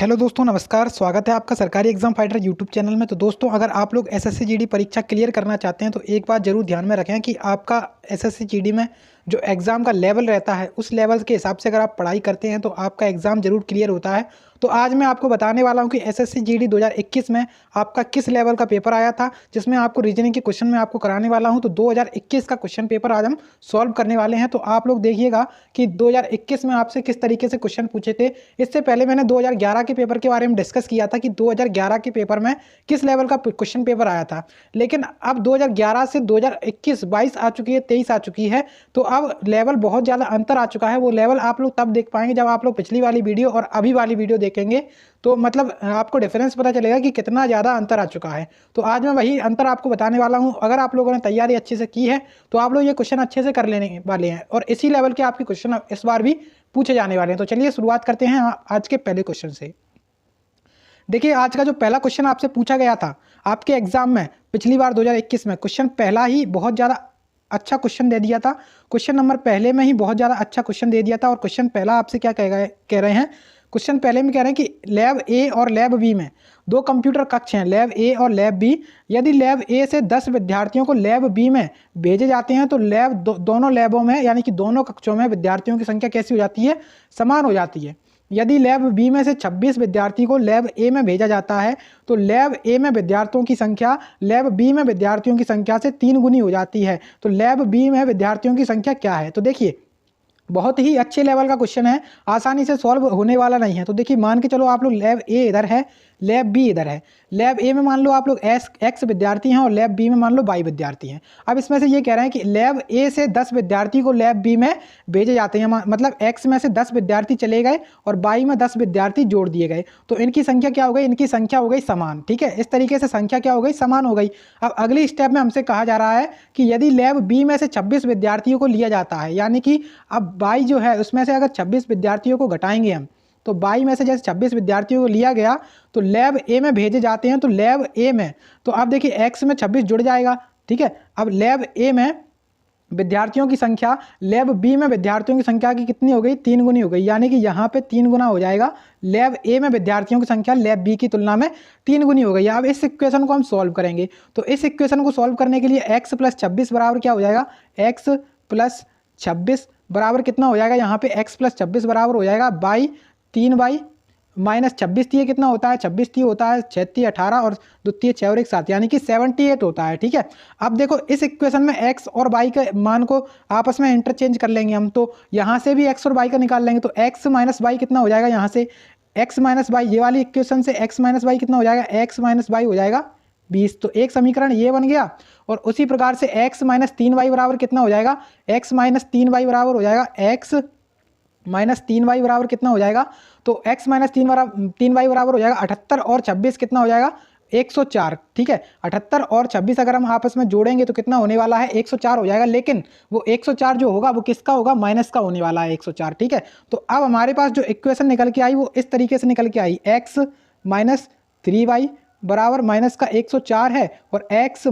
Hello दोस्तों, नमस्कार। स्वागत है आपका सरकारी एग्जाम फाइटर यूट्यूब चैनल में। तो दोस्तों, अगर आप लोग एसएससी जीडी परीक्षा क्लियर करना चाहते हैं तो एक बात जरूर ध्यान में रखें कि आपका एसएससी जीडी में जो एग्ज़ाम का लेवल रहता है उस लेवल के हिसाब से अगर आप पढ़ाई करते हैं तो आपका एग्ज़ाम जरूर क्लियर होता है। तो आज मैं आपको बताने वाला हूं कि एसएससी जीडी 2021 में आपका किस लेवल का पेपर आया था, जिसमें आपको रीजनिंग के क्वेश्चन में आपको कराने वाला हूं। तो 2021 का क्वेश्चन पेपर आज हम सॉल्व करने वाले हैं। तो आप लोग देखिएगा कि 2021 में आपसे किस तरीके से क्वेश्चन पूछे थे। इससे पहले मैंने 2011 के पेपर के बारे में डिस्कस किया था कि 2011 के पेपर में किस लेवल का क्वेश्चन पेपर आया था। लेकिन अब 2011 से 2021 22 आ चुकी है, 23 आ चुकी है, तो अब लेवल बहुत ज़्यादा अंतर आ चुका है। वो लेवल आप लोग तब देख पाएंगे जब आप लोग पिछली वाली वीडियो और अभी वाली वीडियो देखेंगे, तो मतलब आपको डिफरेंस पता चलेगा कि कितना ज़्यादा अंतर आ चुका है। तो आज मैं वही अंतर आपको बताने वाला हूँ। अगर आप लोगों ने तैयारी अच्छे से की है तो आप लोग ये क्वेश्चन अच्छे से कर लेने वाले हैं और इसी लेवल के आपके क्वेश्चन इस बार भी पूछे जाने वाले हैं। तो चलिए शुरुआत करते हैं आज के पहले क्वेश्चन से। देखिए, आज का जो पहला क्वेश्चन आपसे पूछा गया था आपके एग्जाम में पिछली बार 2021 में, क्वेश्चन पहला ही बहुत ज़्यादा अच्छा क्वेश्चन दे दिया था। क्वेश्चन नंबर पहले में ही बहुत ज़्यादा अच्छा क्वेश्चन दे दिया था। और क्वेश्चन पहला आपसे क्या कह रहे हैं, क्वेश्चन पहले में कह रहे हैं कि लैब ए और लैब बी में दो कंप्यूटर कक्ष हैं, लैब ए और लैब बी। यदि लैब ए से 10 विद्यार्थियों को लैब बी में भेजे जाते हैं तो लैब दोनों लैबों में यानी कि दोनों कक्षों में विद्यार्थियों की संख्या कैसी हो जाती है, समान हो जाती है। यदि लैब बी में से 26 विद्यार्थी को लैब ए में भेजा जाता है तो लैब ए में विद्यार्थियों की संख्या लैब बी में विद्यार्थियों की संख्या से 3 गुनी हो जाती है। तो लैब बी में विद्यार्थियों की संख्या क्या है। तो देखिए, बहुत ही अच्छे लेवल का क्वेश्चन है, आसानी से सॉल्व होने वाला नहीं है। तो देखिए, मान के चलो आप लोग लैब ए इधर है, लैब बी इधर है। लैब ए में मान लो आप लोग एक्स विद्यार्थी हैं और लैब बी में मान लो वाई विद्यार्थी हैं। अब इसमें से ये कह रहे हैं कि लैब ए से 10 विद्यार्थी को लैब बी में भेजे जाते हैं, मतलब एक्स में से 10 विद्यार्थी चले गए और वाई में 10 विद्यार्थी जोड़ दिए गए। तो इनकी संख्या क्या हो गई, इनकी संख्या हो गई समान। ठीक है, इस तरीके से संख्या क्या हो गई, समान हो गई। अब अगली स्टेप में हमसे कहा जा रहा है कि यदि लैब बी में से 26 विद्यार्थियों को लिया जाता है, यानी कि अब वाई जो है उसमें से अगर 26 विद्यार्थियों को घटाएंगे हम, तो वाई में से जैसे 26 विद्यार्थियों को लिया गया तो लैब ए में भेजे जाते हैं। तो लैब ए में तो अब देखिए एक्स में 26 जुड़ जाएगा। ठीक है, अब लैब ए में विद्यार्थियों की संख्या लैब बी में विद्यार्थियों की संख्या की कितनी हो गई, 3 गुनी हो गई, यानी कि यहाँ पे 3 गुना हो जाएगा। लैब ए में विद्यार्थियों की संख्या लैब बी की तुलना में 3 गुनी हो गई। अब इस इक्वेशन को हम सॉल्व करेंगे। तो इस इक्वेशन को सॉल्व करने के लिए x + 26 बराबर क्या हो जाएगा, x + 26 बराबर कितना हो जाएगा, यहाँ पे x + 26 बराबर हो जाएगा 3y माइनस 26 तीय कितना होता है, 26 तीय होता है 6 तीय 18 और 2 तीय 6 और 1 7, यानी कि 78 होता है। ठीक है, अब देखो इस इक्वेशन में x और y के मान को आपस में इंटरचेंज कर लेंगे हम। तो यहाँ से भी x और y का निकाल लेंगे। तो x - y कितना हो जाएगा, यहाँ से x - y, ये वाली इक्वेशन से x - y कितना हो जाएगा, x - y हो जाएगा 20। तो एक समीकरण ये बन गया। और उसी प्रकार से x - 3y बराबर कितना हो जाएगा, x - 3y बराबर हो जाएगा x - 3y बराबर कितना हो जाएगा, तो x - 3y बराबर हो जाएगा 78 और 26 कितना हो जाएगा, 104। ठीक है, 78 और 26 अगर हम आपस में जोड़ेंगे तो कितना होने वाला है, 104 हो जाएगा। लेकिन वो 104 जो होगा वो किसका होगा, माइनस का होने वाला है 104। ठीक है, तो अब हमारे पास जो इक्वेशन निकल के आई वो इस तरीके से निकल के आई, x - 3y बराबर माइनस का 104 है और x -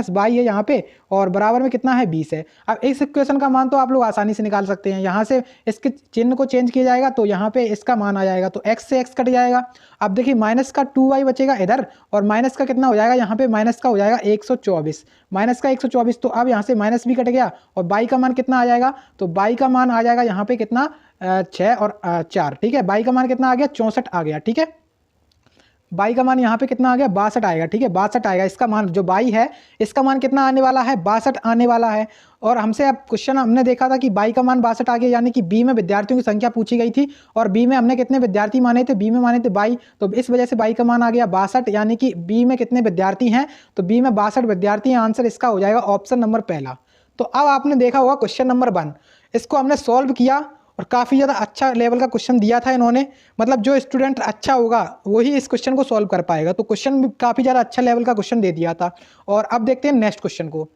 y है यहाँ पे, और बराबर में कितना है, 20 है। अब इस इक्वेशन का मान तो आप लोग आसानी से निकाल सकते हैं। यहाँ से इसके चिन्ह को चेंज किया जाएगा तो यहाँ पे इसका मान आ जाएगा, तो x से x कट जाएगा। अब देखिए माइनस का 2y बचेगा इधर और माइनस का कितना हो जाएगा, यहाँ पे माइनस का हो जाएगा 124, माइनस का 124। तो अब यहाँ से माइनस भी कट गया और y का मान कितना आ जाएगा, तो y का मान आ जाएगा यहाँ पे कितना, 6 और 4। ठीक है, y का मान कितना आ गया, 64 आ गया। ठीक है, बाई का मान यहाँ पे कितना आ गया, 62 आएगा। ठीक है, 62 आएगा। इसका मान जो बाई है इसका मान कितना आने वाला है, 62 आने वाला है। और हमसे अब क्वेश्चन हमने देखा था कि बाई का मान 62 आ गया, यानी कि बी में विद्यार्थियों की संख्या पूछी गई थी और बी में हमने कितने विद्यार्थी माने थे, बी में माने थे 22। तो इस वजह से बाई का मान आ गया 62, यानी कि बी में कितने विद्यार्थी हैं, तो बी में 62 विद्यार्थी हैं। आंसर इसका हो जाएगा ऑप्शन नंबर पहला। तो अब आपने देखा होगा क्वेश्चन नंबर 1, इसको हमने सॉल्व किया और काफ़ी ज़्यादा अच्छा लेवल का क्वेश्चन दिया था इन्होंने। मतलब जो स्टूडेंट अच्छा होगा वही इस क्वेश्चन को सॉल्व कर पाएगा। तो क्वेश्चन भी काफ़ी ज़्यादा अच्छा लेवल का क्वेश्चन दे दिया था। और अब देखते हैं नेक्स्ट क्वेश्चन को।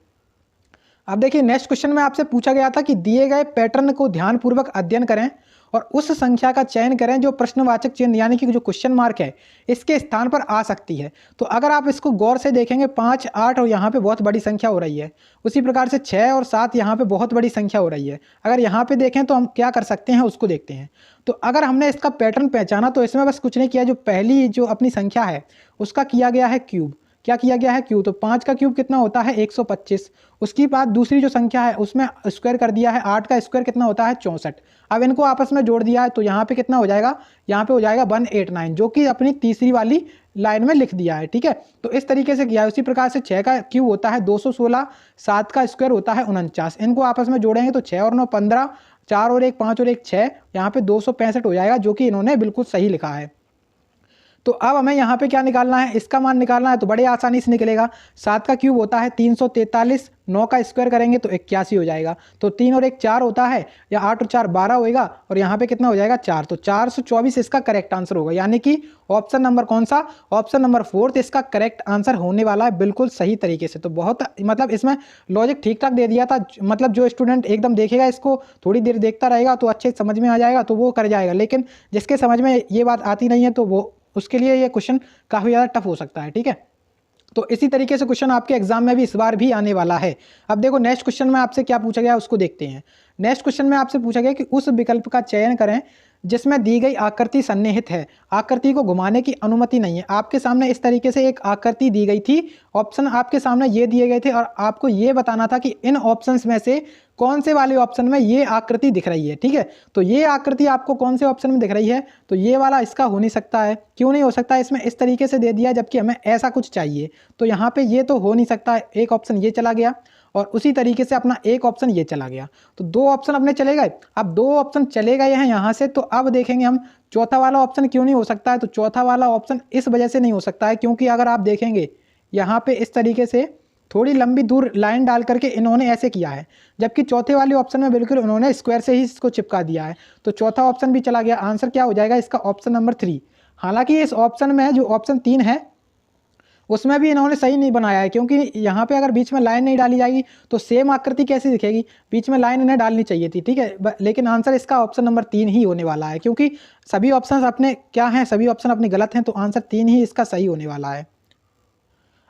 अब देखिए नेक्स्ट क्वेश्चन में आपसे पूछा गया था कि दिए गए पैटर्न को ध्यानपूर्वक अध्ययन करें और उस संख्या का चयन करें जो प्रश्नवाचक चिन्ह यानी कि जो क्वेश्चन मार्क है इसके स्थान पर आ सकती है। तो अगर आप इसको गौर से देखेंगे 5, 8 और यहाँ पे बहुत बड़ी संख्या हो रही है, उसी प्रकार से 6 और 7 यहाँ पे बहुत बड़ी संख्या हो रही है। अगर यहाँ पे देखें तो हम क्या कर सकते हैं उसको देखते हैं। तो अगर हमने इसका पैटर्न पहचाना तो इसमें बस कुछ नहीं किया, जो पहली जो अपनी संख्या है उसका किया गया है क्यूब। क्या किया गया है? क्यूब। तो 5 का क्यूब कितना होता है? 125। उसके बाद दूसरी जो संख्या है उसमें स्क्वायर कर दिया है, 8 का स्क्वायर कितना होता है? 64। अब इनको आपस में जोड़ दिया है तो यहाँ पे कितना हो जाएगा? यहाँ पे हो जाएगा 189, जो कि अपनी तीसरी वाली लाइन में लिख दिया है। ठीक है, तो इस तरीके से किया है। उसी प्रकार से 6 का क्यूब होता है 216, 7 का स्क्वायर होता है 49। इनको आपस में जोड़ेंगे तो 6 और 9 15, 4 और 1 5 और 1 6, यहाँ पे 265 हो जाएगा, जो कि इन्होंने बिल्कुल सही लिखा है। तो अब हमें यहाँ पे क्या निकालना है? इसका मान निकालना है, तो बड़े आसानी से निकलेगा। 7 का क्यूब होता है 343, 9 का स्क्वायर करेंगे तो 81 हो जाएगा। तो 3 और 1 4 होता है, या 8 और 4 12 होएगा, और यहाँ पे कितना हो जाएगा? 4। तो 424 इसका करेक्ट आंसर होगा, यानी कि ऑप्शन नंबर कौन सा? ऑप्शन नंबर 4 इसका करेक्ट आंसर होने वाला है, बिल्कुल सही तरीके से। तो बहुत मतलब इसमें लॉजिक ठीक ठाक दे दिया था। मतलब जो स्टूडेंट एकदम देखेगा, इसको थोड़ी देर देखता रहेगा तो अच्छे समझ में आ जाएगा, तो वो कर जाएगा। लेकिन जिसके समझ में ये बात आती नहीं है तो वो उसके लिए ये क्वेश्चन काफ़ी ज़्यादा टफ हो सकता है। ठीक है, तो इसी तरीके से क्वेश्चन आपके एग्जाम में भी इस बार भी आने वाला है। अब देखो नेक्स्ट क्वेश्चन में आपसे क्या पूछा गया उसको देखते हैं। नेक्स्ट क्वेश्चन में आपसे पूछा गया कि उस विकल्प का चयन करें जिसमें दी गई आकृति सन्निहित है, आकृति को घुमाने की अनुमति नहीं है। आपके सामने इस तरीके से एक आकृति दी गई थी, ऑप्शन आपके सामने ये दिए गए थे, और आपको ये बताना था कि इन ऑप्शंस में से कौन से वाले ऑप्शन में ये आकृति दिख रही है। ठीक है, तो ये आकृति आपको कौन से ऑप्शन में दिख रही है? तो ये वाला इसका हो नहीं सकता है। क्यों नहीं हो सकता? इसमें इस तरीके से दे दिया जबकि हमें ऐसा कुछ चाहिए, तो यहाँ पे ये तो हो नहीं सकता है। एक ऑप्शन ये चला गया और उसी तरीके से अपना एक ऑप्शन ये चला गया, तो 2 ऑप्शन अपने चले गए। अब 2 ऑप्शन चले गए हैं यहाँ से, तो अब देखेंगे हम चौथा वाला ऑप्शन क्यों नहीं हो सकता है। तो चौथा वाला ऑप्शन इस वजह से नहीं हो सकता है क्योंकि अगर आप देखेंगे यहाँ पे इस तरीके से थोड़ी लंबी दूर लाइन डाल करके इन्होंने ऐसे किया है, जबकि चौथे वाले ऑप्शन में बिल्कुल उन्होंने स्क्वायर से ही इसको चिपका दिया है। तो चौथा ऑप्शन भी चला गया। आंसर क्या हो जाएगा इसका? Option number 3। हालांकि इस ऑप्शन में जो ऑप्शन 3 है उसमें भी इन्होंने सही नहीं बनाया है, क्योंकि यहाँ पे अगर बीच में लाइन नहीं डाली जाएगी तो सेम आकृति कैसे दिखेगी? बीच में लाइन इन्हें डालनी चाहिए थी। ठीक है, लेकिन आंसर इसका ऑप्शन नंबर 3 ही होने वाला है, क्योंकि सभी ऑप्शन अपने क्या हैं? सभी ऑप्शन अपने गलत हैं, तो आंसर 3 ही इसका सही होने वाला है।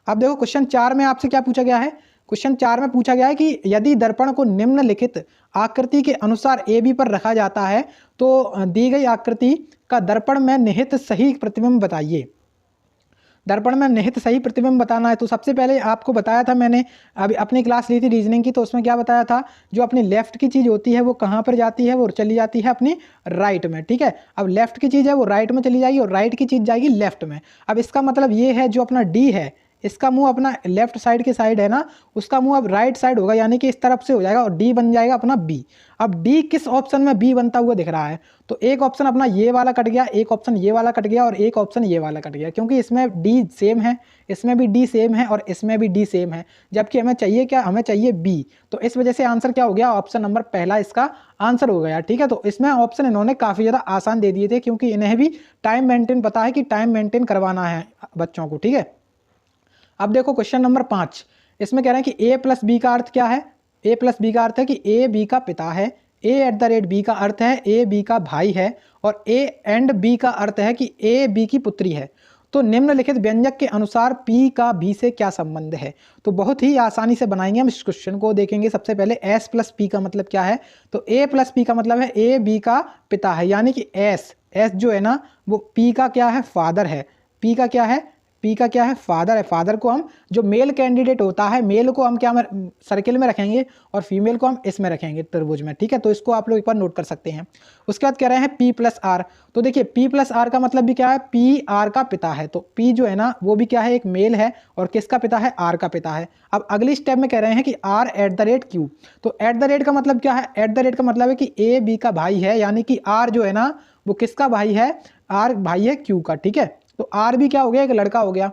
अब देखो क्वेश्चन 4 में आपसे क्या पूछा गया है। क्वेश्चन 4 में पूछा गया है कि यदि दर्पण को निम्नलिखित आकृति के अनुसार AB पर रखा जाता है तो दी गई आकृति का दर्पण में निहित सही प्रतिबिंब बताइए। दर्पण में निहित सही प्रतिबिंब बताना है। तो सबसे पहले आपको बताया था मैंने, अभी अपनी क्लास ली थी रीजनिंग की, तो उसमें क्या बताया था? जो अपनी लेफ्ट की चीज़ होती है वो कहाँ पर जाती है? वो चली जाती है अपनी राइट में। ठीक है, अब लेफ्ट की चीज़ है वो राइट में चली जाएगी और राइट की चीज़ जाएगी लेफ्ट में। अब इसका मतलब ये है जो अपना डी है इसका मुंह अपना लेफ्ट साइड की साइड है ना, उसका मुंह अब राइट साइड होगा, यानी कि इस तरफ से हो जाएगा और डी बन जाएगा अपना बी। अब डी किस ऑप्शन में बी बनता हुआ दिख रहा है? तो एक ऑप्शन अपना ये वाला कट गया, एक ऑप्शन ये वाला कट गया और एक ऑप्शन ये वाला कट गया, क्योंकि इसमें डी सेम है, इसमें भी डी सेम है और इसमें भी डी सेम है, जबकि हमें चाहिए क्या? हमें चाहिए बी। तो इस वजह से आंसर क्या हो गया? ऑप्शन नंबर पहला इसका आंसर हो गया। ठीक है, तो इसमें ऑप्शन इन्होंने काफ़ी ज़्यादा आसान दे दिए थे, क्योंकि इन्हें भी टाइम मेंटेन पता है कि टाइम मेंटेन करवाना है बच्चों को। ठीक है, अब देखो क्वेश्चन नंबर 5, इसमें कह रहे हैं कि a प्लस बी का अर्थ क्या है? a प्लस बी का अर्थ है कि a b का पिता है, a@b का अर्थ है a b का भाई है, और a एंड b का अर्थ है कि a b की पुत्री है। तो निम्नलिखित व्यंजक के अनुसार p का b से क्या संबंध है? तो बहुत ही आसानी से बनाएंगे हम इस क्वेश्चन को। देखेंगे सबसे पहले s प्लस p का मतलब क्या है। तो a प्लस p का मतलब है a b का पिता है, यानी कि s जो है ना वो p का क्या है? फादर है। p का क्या है? पी का क्या है? फादर है। फादर को हम जो मेल कैंडिडेट होता है, मेल को हम क्या सर्किल में रखेंगे और फीमेल को हम इसमें रखेंगे त्रिभुज में। ठीक है, तो इसको आप लोग एक बार नोट कर सकते हैं। उसके बाद कह रहे हैं पी प्लस आर। तो देखिए पी प्लस आर का मतलब भी क्या है? पी आर का पिता है। तो पी जो है ना वो भी क्या है? एक मेल है, और किसका पिता है? आर का पिता है। अब अगली स्टेप में कह रहे हैं कि r@q। तो एट द रेट का मतलब क्या है? एट द रेट का मतलब है कि ए बी का भाई है, यानी कि आर जो है ना वो किसका भाई है? आर भाई है क्यू का। ठीक है, तो आर भी क्या हो गया? एक लड़का हो गया।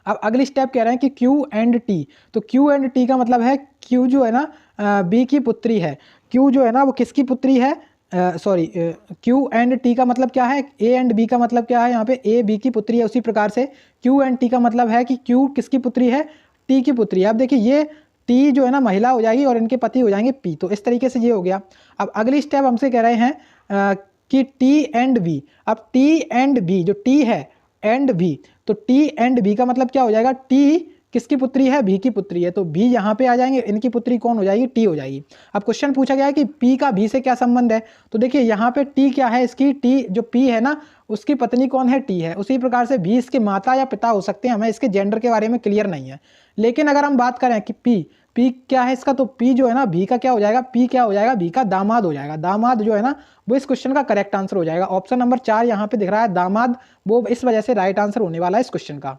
अब अगली स्टेप कह रहे हैं कि क्यू एंड टी। तो क्यू एंड टी का मतलब है क्यू जो है ना बी की पुत्री है। क्यू जो है ना वो किसकी पुत्री है? सॉरी, क्यू एंड टी का मतलब क्या है? ए एंड बी का मतलब क्या है? यहाँ पे ए बी की पुत्री है। उसी प्रकार से क्यू एंड टी का मतलब है कि क्यू किसकी पुत्री है? टी की पुत्री है। अब देखिए ये टी जो है ना महिला हो जाएगी और इनके पति हो जाएंगे पी। तो इस तरीके से ये हो गया। अब अगली स्टेप हमसे कह रहे हैं कि टी एंड बी। अब टी एंड बी, जो टी है एंड बी, तो टी एंड बी का मतलब क्या हो जाएगा, टी किसकी पुत्री है, बी की पुत्री है, तो बी यहाँ पे आ जाएंगे, इनकी पुत्री कौन हो जाएगी, टी हो जाएगी। अब क्वेश्चन पूछा गया है कि पी का बी से क्या संबंध है, तो देखिए यहाँ पे टी क्या है, इसकी टी जो पी है ना उसकी पत्नी कौन है, टी है। उसी प्रकार से बी इसके माता या पिता हो सकते हैं, हमें इसके जेंडर के बारे में क्लियर नहीं है। लेकिन अगर हम बात करें कि पी क्या है इसका, तो पी जो है ना भी का क्या हो जाएगा, पी क्या हो जाएगा, भी का दामाद हो जाएगा। दामाद जो है ना वो इस क्वेश्चन का करेक्ट आंसर हो जाएगा। ऑप्शन नंबर 4 यहाँ पे दिख रहा है दामाद, वो इस वजह से राइट आंसर होने वाला है इस क्वेश्चन का।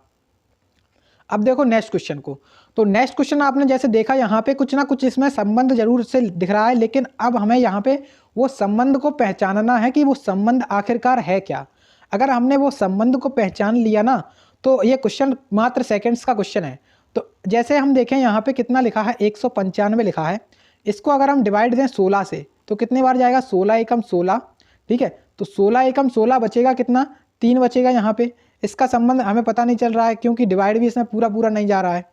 अब देखो नेक्स्ट क्वेश्चन को, तो नेक्स्ट क्वेश्चन आपने जैसे देखा यहाँ पे कुछ ना कुछ इसमें संबंध जरूर से दिख रहा है, लेकिन अब हमें यहाँ पे वो संबंध को पहचानना है कि वो संबंध आखिरकार है क्या। अगर हमने वो संबंध को पहचान लिया ना तो ये क्वेश्चन मात्र सेकंड्स का क्वेश्चन है। तो जैसे हम देखें यहाँ पे कितना लिखा है, 195 लिखा है। इसको अगर हम डिवाइड दें 16 से तो कितने बार जाएगा, 16 एकम 16, ठीक है। तो 16 एकम 16 बचेगा कितना, 3 बचेगा यहाँ पे। इसका संबंध हमें पता नहीं चल रहा है क्योंकि डिवाइड भी इसमें पूरा पूरा नहीं जा रहा है,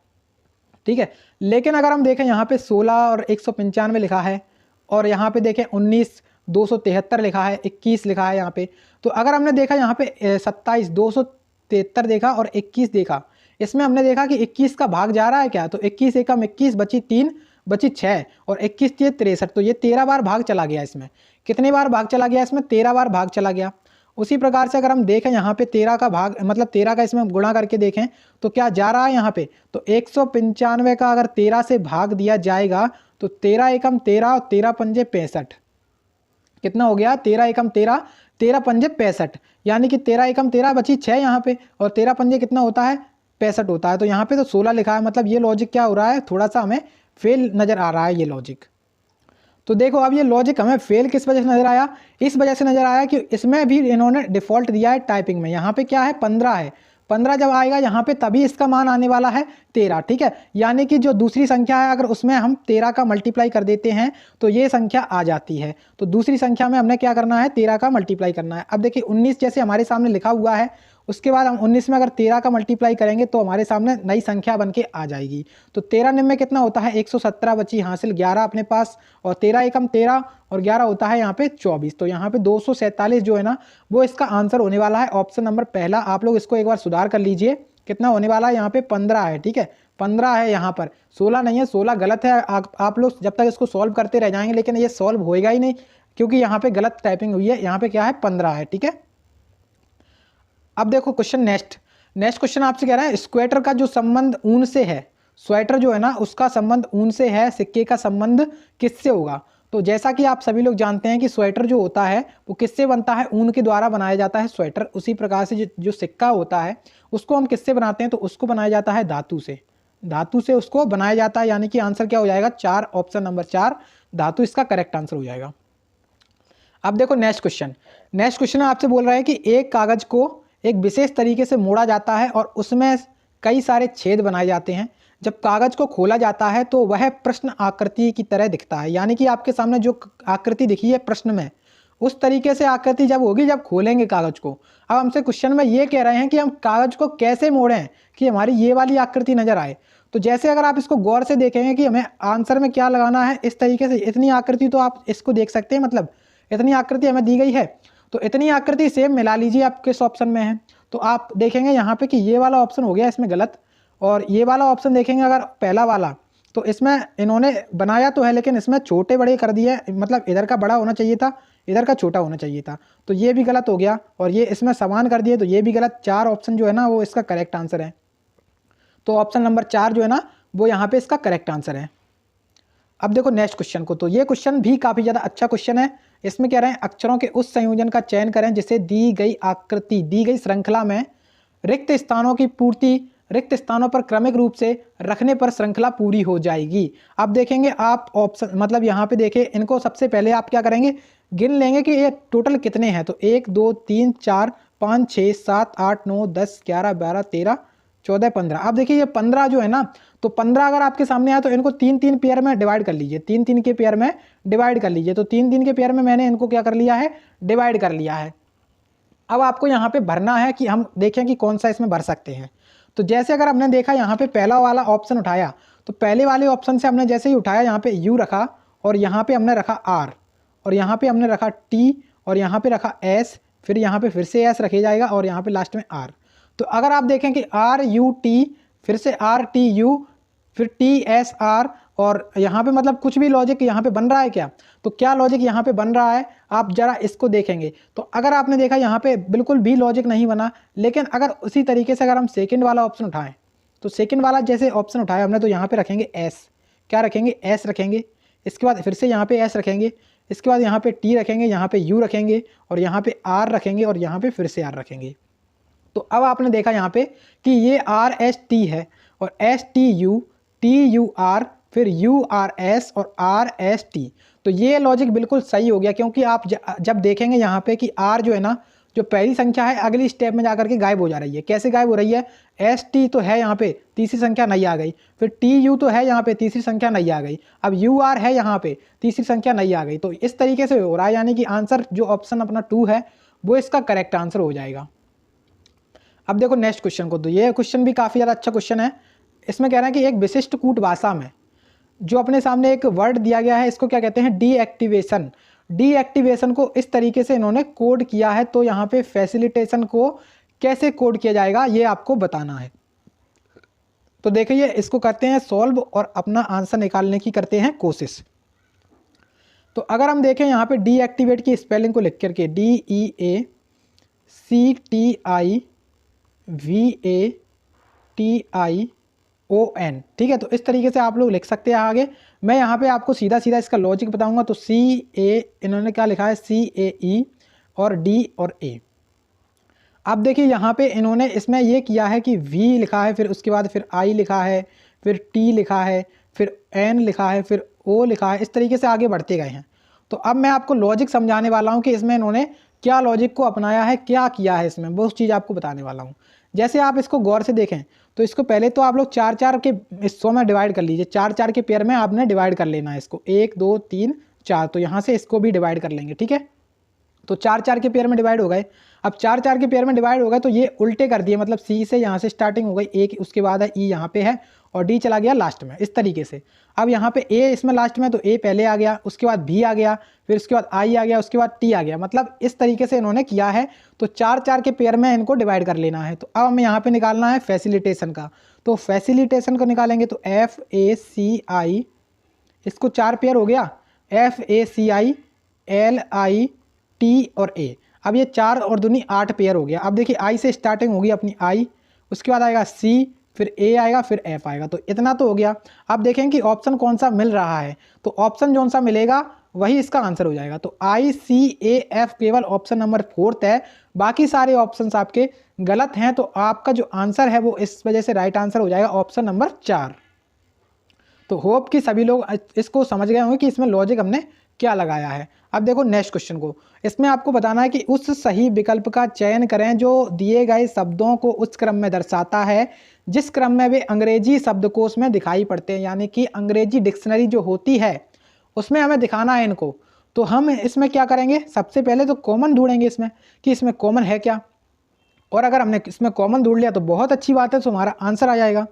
ठीक है। लेकिन अगर हम देखें यहाँ पे 16 और 195 लिखा है, और यहाँ पे देखें 19 273 लिखा है, 21 लिखा है यहाँ पे। तो अगर हमने देखा यहाँ पे 27 273 देखा और 21 देखा, इसमें हमने देखा कि 21 का भाग जा रहा है क्या, तो 21 एकम 21 बची 3 बची 6 और 21 ये 63, तो ये 13 बार भाग चला गया। इसमें कितनी बार भाग चला गया, इसमें 13 बार भाग चला गया। उसी प्रकार से अगर हम देखें यहाँ पे 13 का भाग मतलब 13 का इसमें गुणा करके देखें तो क्या जा रहा है यहाँ पे, तो 195 का अगर 13 से भाग दिया जाएगा तो 13 एकम 13 और 13 पंजे 65, कितना हो गया, 13 एकम 13 13 पंजे 65, यानी कि 13 एकम 13 बची 6 यहाँ पे, और 13 पंजे कितना होता है, 65 होता है। तो यहाँ पे तो 16 लिखा है, मतलब ये लॉजिक क्या हो रहा है, थोड़ा सा हमें फेल नज़र आ रहा है ये लॉजिक। तो देखो अब ये लॉजिक हमें फेल किस वजह से नजर आया, इस वजह से नजर आया कि इसमें भी इन्होंने डिफॉल्ट दिया है टाइपिंग में। यहाँ पे क्या है, 15 है, 15 जब आएगा यहाँ पे तभी इसका मान आने वाला है 13, ठीक है। यानी कि जो दूसरी संख्या है अगर उसमें हम 13 का मल्टीप्लाई कर देते हैं तो ये संख्या आ जाती है। तो दूसरी संख्या में हमने क्या करना है, 13 का मल्टीप्लाई करना है। अब देखिए 19 जैसे हमारे सामने लिखा हुआ है, उसके बाद हम 19 में अगर 13 का मल्टीप्लाई करेंगे तो हमारे सामने नई संख्या बन के आ जाएगी। तो 13 में कितना होता है, 117 बची हासिल, 11 अपने पास, और 13 एकम 13 और 11 होता है यहाँ पे 24। तो यहाँ पे 247 जो है ना वो इसका आंसर होने वाला है, ऑप्शन नंबर पहला। आप लोग इसको एक बार सुधार कर लीजिए, कितना होने वाला है, यहाँ पे 15 है, ठीक है, 15 है यहाँ पर, 16 नहीं है, 16 गलत है। आप लोग जब तक इसको सॉल्व करते रह जाएंगे लेकिन ये सॉल्व होएगा ही नहीं क्योंकि यहाँ पे गलत टाइपिंग हुई है, यहाँ पे क्या है 15 है, ठीक है। अब देखो क्वेश्चन नेक्स्ट क्वेश्चन आपसे कह रहा है स्वेटर का जो संबंध ऊन से है, स्वेटर जो है ना उसका संबंध ऊन से है, सिक्के का संबंध किससे होगा। तो जैसा कि आप सभी लोग जानते हैं कि स्वेटर जो होता है वो किससे बनता है, ऊन के द्वारा बनाया जाता है स्वेटर। उसी प्रकार से जो सिक्का होता है उसको हम किससे बनाते हैं, तो उसको बनाया जाता है धातु से, धातु से उसको बनाया जाता है। यानी कि आंसर क्या हो जाएगा, 4, ऑप्शन नंबर 4 धातु इसका करेक्ट आंसर हो जाएगा। अब देखो नेक्स्ट क्वेश्चन आपसे बोल रहा है कि एक कागज को एक विशेष तरीके से मोड़ा जाता है और उसमें कई सारे छेद बनाए जाते हैं। जब कागज को खोला जाता है तो वह प्रश्न आकृति की तरह दिखता है। यानी कि आपके सामने जो आकृति दिखी है प्रश्न में, उस तरीके से आकृति जब होगी जब खोलेंगे कागज को। अब हमसे क्वेश्चन में ये कह रहे हैं कि हम कागज को कैसे मोड़ें कि हमारी ये वाली आकृति नजर आए। तो जैसे अगर आप इसको गौर से देखेंगे कि हमें आंसर में क्या लगाना है, इस तरीके से इतनी आकृति तो आप इसको देख सकते हैं, मतलब इतनी आकृति हमें दी गई है तो इतनी आकृति सेम मिला लीजिए आप किस ऑप्शन में है। तो आप देखेंगे यहाँ पे कि ये वाला ऑप्शन हो गया इसमें गलत, और ये वाला ऑप्शन देखेंगे अगर पहला वाला, तो इसमें इन्होंने बनाया तो है लेकिन इसमें छोटे बड़े कर दिए, मतलब इधर का बड़ा होना चाहिए था, इधर का छोटा होना चाहिए था, तो ये भी गलत हो गया। और ये इसमें समान कर दिए तो ये भी गलत। 4 ऑप्शन जो है ना वो इसका करेक्ट आंसर है। तो ऑप्शन नंबर 4 जो है ना वो यहाँ पे इसका करेक्ट आंसर है। अब देखो नेक्स्ट क्वेश्चन को, तो ये क्वेश्चन भी काफ़ी ज़्यादा अच्छा क्वेश्चन है। इसमें कह रहे हैं अक्षरों के उस संयोजन का चयन करें जिसे दी गई आकृति दी गई श्रृंखला में रिक्त स्थानों की पूर्ति रिक्त स्थानों पर क्रमिक रूप से रखने पर श्रृंखला पूरी हो जाएगी। अब देखेंगे आप ऑप्शन, मतलब यहाँ पे देखें इनको सबसे पहले आप क्या करेंगे, गिन लेंगे कि ये टोटल कितने हैं। तो 1 2 3 4 5 6 7 8 9 10 11 12 13 14 15। अब देखिए ये 15 जो है ना, तो 15 अगर आपके सामने आया तो इनको 3-3 पेयर में डिवाइड कर लीजिए, 3-3 के पेयर में डिवाइड कर लीजिए। तो 3-3 के पेयर में मैंने इनको क्या कर लिया है, डिवाइड कर लिया है। अब आपको यहाँ पे भरना है कि हम देखें कि कौन सा इसमें भर सकते हैं। तो जैसे अगर हमने देखा यहाँ पे पहला वाला ऑप्शन उठाया, तो पहले वाले ऑप्शन से हमने जैसे ही उठाया यहाँ पे यू रखा और यहाँ पे हमने रखा आर और यहाँ पे हमने रखा टी और यहाँ पे रखा एस, फिर यहाँ पे फिर से एस रखे जाएगा और यहाँ पे लास्ट में आर। तो अगर आप देखें कि आर यू टी, फिर से आर टी यू, फिर टी एस आर, और यहाँ पे मतलब कुछ भी लॉजिक यहाँ पे बन रहा है क्या? तो क्या लॉजिक यहाँ पे बन रहा है आप जरा इसको देखेंगे। तो अगर आपने देखा यहाँ पे बिल्कुल भी लॉजिक नहीं बना, लेकिन अगर उसी तरीके से अगर हम सेकंड वाला ऑप्शन उठाएं, तो सेकंड वाला जैसे ऑप्शन उठाया हमने, तो यहाँ पे रखेंगे एस, क्या रखेंगे? एस रखेंगे। इसके बाद फिर से यहाँ पे एस रखेंगे, इसके बाद यहाँ पे टी रखेंगे, यहाँ पे यू रखेंगे और यहाँ पे आर रखेंगे और यहाँ पे फिर से आर रखेंगे। तो अब आपने देखा यहाँ पे कि ये आर एस टी है और एस टी यू आर, फिर यू आर एस और आर एस टी। तो ये लॉजिक बिल्कुल सही हो गया, क्योंकि आप जब देखेंगे यहाँ पे कि आर जो है ना, जो पहली संख्या है अगली स्टेप में जाकर के गायब हो जा रही है। कैसे गायब हो रही है? एस टी तो है यहाँ पे, तीसरी संख्या नहीं आ गई, फिर टी यू तो है यहाँ पे, तीसरी संख्या नहीं आ गई, अब यू आर है यहाँ पे, तीसरी संख्या नहीं आ गई। तो इस तरीके से हो रहा है, यानी कि आंसर जो ऑप्शन अपना 2 है वो इसका करेक्ट आंसर हो जाएगा। अब देखो नेक्स्ट क्वेश्चन को, तो ये क्वेश्चन भी काफ़ी ज़्यादा अच्छा क्वेश्चन है। इसमें कह रहा है कि एक विशिष्ट कूट भाषा में जो अपने सामने एक वर्ड दिया गया है, इसको क्या कहते हैं? डीएक्टिवेशन। डीएक्टिवेशन को इस तरीके से इन्होंने कोड किया है, तो यहाँ पे फैसिलिटेशन को कैसे कोड किया जाएगा ये आपको बताना है। तो देखिए इसको करते हैं सॉल्व और अपना आंसर निकालने की करते हैं कोशिश। तो अगर हम देखें यहाँ पे डीएक्टिवेट की स्पेलिंग को लिख करके DEACTIVATION, ठीक है। तो इस तरीके से आप लोग लिख सकते हैं आगे। मैं यहाँ पे आपको सीधा सीधा इसका लॉजिक बताऊंगा। तो इन्होंने क्या लिखा है? CAE और D और A। अब देखिए यहाँ पे इन्होंने इसमें ये किया है कि V लिखा है, फिर उसके बाद फिर I लिखा है, फिर T लिखा है, फिर N लिखा है, फिर O लिखा है, इस तरीके से आगे बढ़ते गए हैं। तो अब मैं आपको लॉजिक समझाने वाला हूँ कि इसमें इन्होंने क्या लॉजिक को अपनाया है, क्या किया है इसमें, वो चीज़ आपको बताने वाला हूँ। जैसे आप इसको गौर से देखें तो इसको पहले तो आप लोग 4-4 के हिस्सों में डिवाइड कर लीजिए। 4-4 के पेयर में आपने डिवाइड कर लेना है इसको, 1 2 3 4। तो यहाँ से इसको भी डिवाइड कर लेंगे, ठीक है। तो 4-4 के पेयर में डिवाइड हो गए। अब 4-4 के पेयर में डिवाइड हो गए तो ये उल्टे कर दिए, मतलब सी से यहाँ से स्टार्टिंग हो गई, एक उसके बाद है ई यहाँ पे है और डी चला गया लास्ट में, इस तरीके से। अब यहाँ पे ए इसमें लास्ट में, तो ए पहले आ गया, उसके बाद बी आ गया, फिर उसके बाद आई आ गया, उसके बाद टी आ गया, मतलब इस तरीके से इन्होंने किया है। तो 4-4 के पेयर में इनको डिवाइड कर लेना है। तो अब हमें यहाँ पे निकालना है फैसिलिटेशन का। तो फैसिलिटेशन को निकालेंगे तो FACI, इसको 4 पेयर हो गया, FACI LI T और A। अब ये 4 और दूनी 8 पेयर हो गया। अब देखिए आई से स्टार्टिंग होगी अपनी आई, उसके बाद आएगा C, फिर A आएगा, फिर F आएगा। तो इतना तो हो गया। अब देखें कि ऑप्शन कौन सा मिल रहा है, तो ऑप्शन कौन सा मिलेगा वही इसका आंसर हो जाएगा। तो ICAF केवल ऑप्शन नंबर 4 है, बाकी सारे ऑप्शन आपके गलत हैं। तो आपका जो आंसर है वो इस वजह से राइट आंसर हो जाएगा ऑप्शन नंबर 4। तो होप कि सभी लोग इसको समझ गए होंगे कि इसमें लॉजिक हमने क्या लगाया है। अब देखो नेक्स्ट क्वेश्चन को, इसमें आपको बताना है कि उस सही विकल्प का चयन करें जो दिए गए शब्दों को उस क्रम में दर्शाता है जिस क्रम में वे अंग्रेजी शब्दकोश में दिखाई पड़ते हैं, यानी कि अंग्रेजी डिक्शनरी जो होती है उसमें हमें दिखाना है इनको। तो हम इसमें क्या करेंगे, सबसे पहले तो कॉमन ढूंढेंगे इसमें कि इसमें कॉमन है क्या, और अगर हमने इसमें कॉमन ढूंढ लिया तो बहुत अच्छी बात है, तो हमारा आंसर आ जाएगा।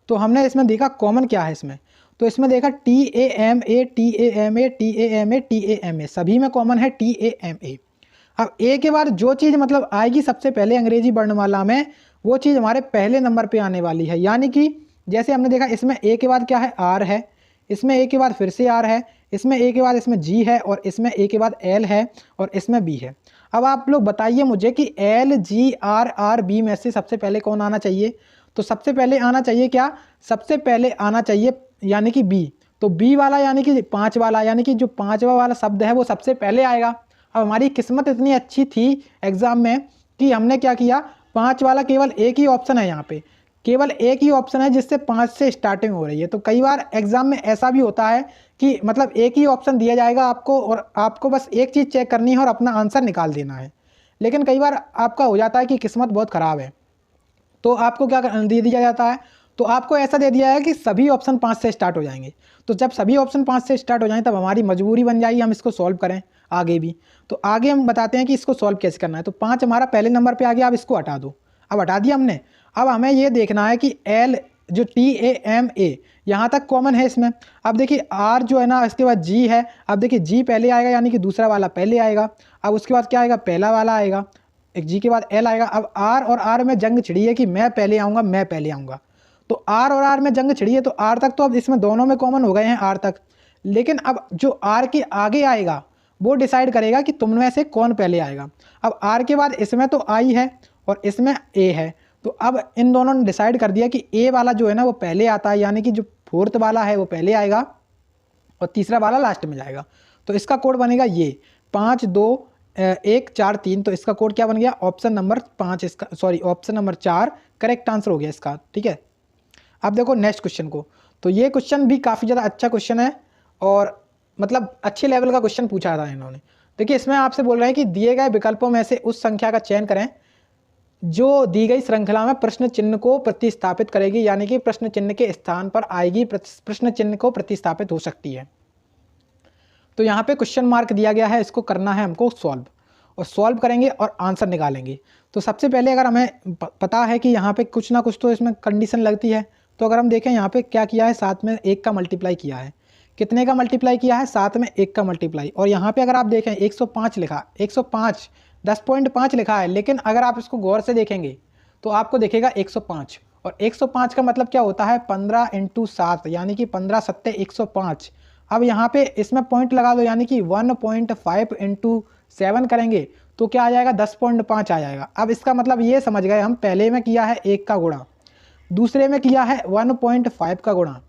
तो हमने इसमें देखा कॉमन क्या है इसमें, तो इसमें देखा TAMA TAMA TAMA TAMA, सभी में कॉमन है TAMA। अब ए के बाद जो चीज़ मतलब आएगी सबसे पहले अंग्रेजी वर्णमाला में, वो चीज़ हमारे पहले नंबर पे आने वाली है। यानी कि जैसे हमने देखा इसमें ए के बाद क्या है, आर है, इसमें ए के बाद फिर से आर है, इसमें ए के बाद इसमें जी है, और इसमें ए के बाद एल है, और इसमें बी है। अब आप लोग बताइए मुझे कि LGRRB में से सबसे पहले कौन आना चाहिए। तो सबसे पहले आना चाहिए क्या, सबसे पहले आना चाहिए यानी कि बी। तो बी वाला यानी कि 5 वाला, यानी कि जो 5वां वाला शब्द है वो सबसे पहले आएगा। अब हमारी किस्मत इतनी अच्छी थी एग्जाम में कि हमने क्या किया, 5 वाला केवल एक ही ऑप्शन है, यहाँ पे केवल एक ही ऑप्शन है जिससे 5 से स्टार्टिंग हो रही है। तो कई बार एग्जाम में ऐसा भी होता है कि मतलब एक ही ऑप्शन दिया जाएगा आपको और आपको बस एक चीज़ चेक करनी है और अपना आंसर निकाल देना है। लेकिन कई बार आपका हो जाता है कि किस्मत बहुत ख़राब है, तो आपको क्या दे दिया जाता है, तो आपको ऐसा दे दिया है कि सभी ऑप्शन 5 से स्टार्ट हो जाएंगे। तो जब सभी ऑप्शन 5 से स्टार्ट हो जाएं तब हमारी मजबूरी बन जाएगी हम इसको सॉल्व करें आगे भी। तो आगे हम बताते हैं कि इसको सॉल्व कैसे करना है। तो 5 हमारा पहले नंबर पे आ गया, अब इसको हटा दो। अब हटा दिया हमने। अब हमें ये देखना है कि जो TAMA यहाँ तक कॉमन है इसमें। अब देखिए R जो है ना, इसके बाद G है। अब देखिए G पहले आएगा यानी कि दूसरा वाला पहले आएगा। अब उसके बाद क्या आएगा, पहला वाला आएगा, एक G के बाद L आएगा। अब R और R में जंग छिड़ी है कि मैं पहले आऊँगा, मैं पहले आऊँगा। तो R और R में जंग छिड़ी है तो R तक तो अब इसमें दोनों में कॉमन हो गए हैं R तक। लेकिन अब जो R के आगे आएगा वो डिसाइड करेगा कि तुम में से कौन पहले आएगा। अब R के बाद इसमें तो I है और इसमें A है, तो अब इन दोनों ने डिसाइड कर दिया कि A वाला जो है ना वो पहले आता है, यानी कि जो फोर्थ वाला है वो पहले आएगा और तीसरा वाला लास्ट में जाएगा। तो इसका कोड बनेगा ये 5 2 1 4 3। तो इसका कोड क्या बन गया, ऑप्शन नंबर 5, इसका sorry option number 4 correct answer हो गया इसका। ठीक है, अब देखो नेक्स्ट क्वेश्चन को। तो ये क्वेश्चन भी काफ़ी ज़्यादा अच्छा क्वेश्चन है और मतलब अच्छे लेवल का क्वेश्चन पूछा था इन्होंने। देखिए इसमें आपसे बोल रहे हैं कि दिए गए विकल्पों में से उस संख्या का चयन करें जो दी गई श्रृंखला में प्रश्न चिन्ह को प्रतिस्थापित करेगी, यानी कि प्रश्न चिन्ह के स्थान पर आएगी, प्रश्न चिन्ह को प्रतिस्थापित हो सकती है। तो यहाँ पे क्वेश्चन मार्क दिया गया है, इसको करना है हमको सॉल्व, और सॉल्व करेंगे और आंसर निकालेंगे। तो सबसे पहले अगर हमें पता है कि यहाँ पे कुछ ना कुछ तो इसमें कंडीशन लगती है, तो अगर हम देखें यहाँ पे क्या किया है, 7 में 1 का मल्टीप्लाई किया है। कितने का मल्टीप्लाई किया है, 7 में 1 का मल्टीप्लाई। और यहाँ पे अगर आप देखें 105 लिखा, 105 10.5 लिखा है, लेकिन अगर आप इसको गौर से देखेंगे तो आपको दिखेगा 105, और 105 का मतलब क्या होता है 15 × 7, यानी कि 15 7 105। अब यहाँ पे इसमें पॉइंट लगा दो, यानी कि 1.5 × 7 करेंगे तो क्या आ जाएगा, 10.5 आ जाएगा। अब इसका मतलब ये समझ गए हम, पहले में किया है 1 का गुणा, दूसरे में किया है 1.5 का गुणा।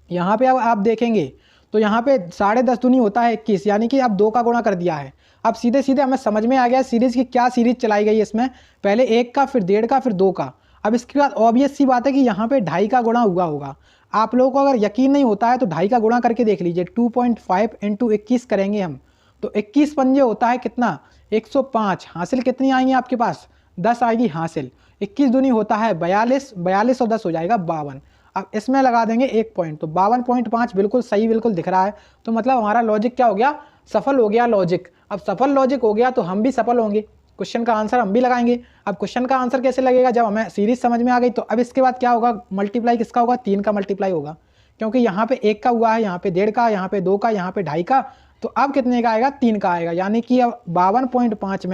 यहाँ पे अब आप देखेंगे तो यहाँ पे 10.5 दूनी होता है 21, यानी कि अब 2 का गुणा कर दिया है। अब सीधे सीधे हमें समझ में आ गया सीरीज़ की क्या सीरीज चलाई गई है इसमें, पहले 1 का, फिर 1.5 का, फिर 2 का। अब इसके बाद ऑब्वियस सी बात है कि यहाँ पे 2.5 का गुणा हुआ होगा। आप लोगों को अगर यकीन नहीं होता है तो 2.5 का गुणा करके देख लीजिए, 2.5 × 21 करेंगे हम, तो 21 पंजे होता है कितना, 105। हासिल कितनी आएंगी आपके पास, 10 आएगी हासिल। 21 दूनी होता है 42, 42 और 10 हो जाएगा 52। अब इसमें लगा देंगे 1 पॉइंट, तो 52.5 बिल्कुल सही, बिल्कुल दिख रहा है। तो मतलब हमारा लॉजिक क्या हो गया, सफल हो गया लॉजिक। अब सफल लॉजिक हो गया तो हम भी सफल होंगे, क्वेश्चन का आंसर हम भी लगाएंगे। अब क्वेश्चन का आंसर कैसे लगेगा, जब हमें सीरीज समझ में आ गई तो अब इसके बाद क्या होगा, मल्टीप्लाई किसका होगा, 3 का मल्टीप्लाई होगा, क्योंकि यहाँ पे 1 का हुआ है, यहाँ पे 1.5 का, यहाँ पे 2 का, यहाँ पे 2.5 का। तो अब कितने का आएगा, 3 का आएगा, यानी कि अब 52.5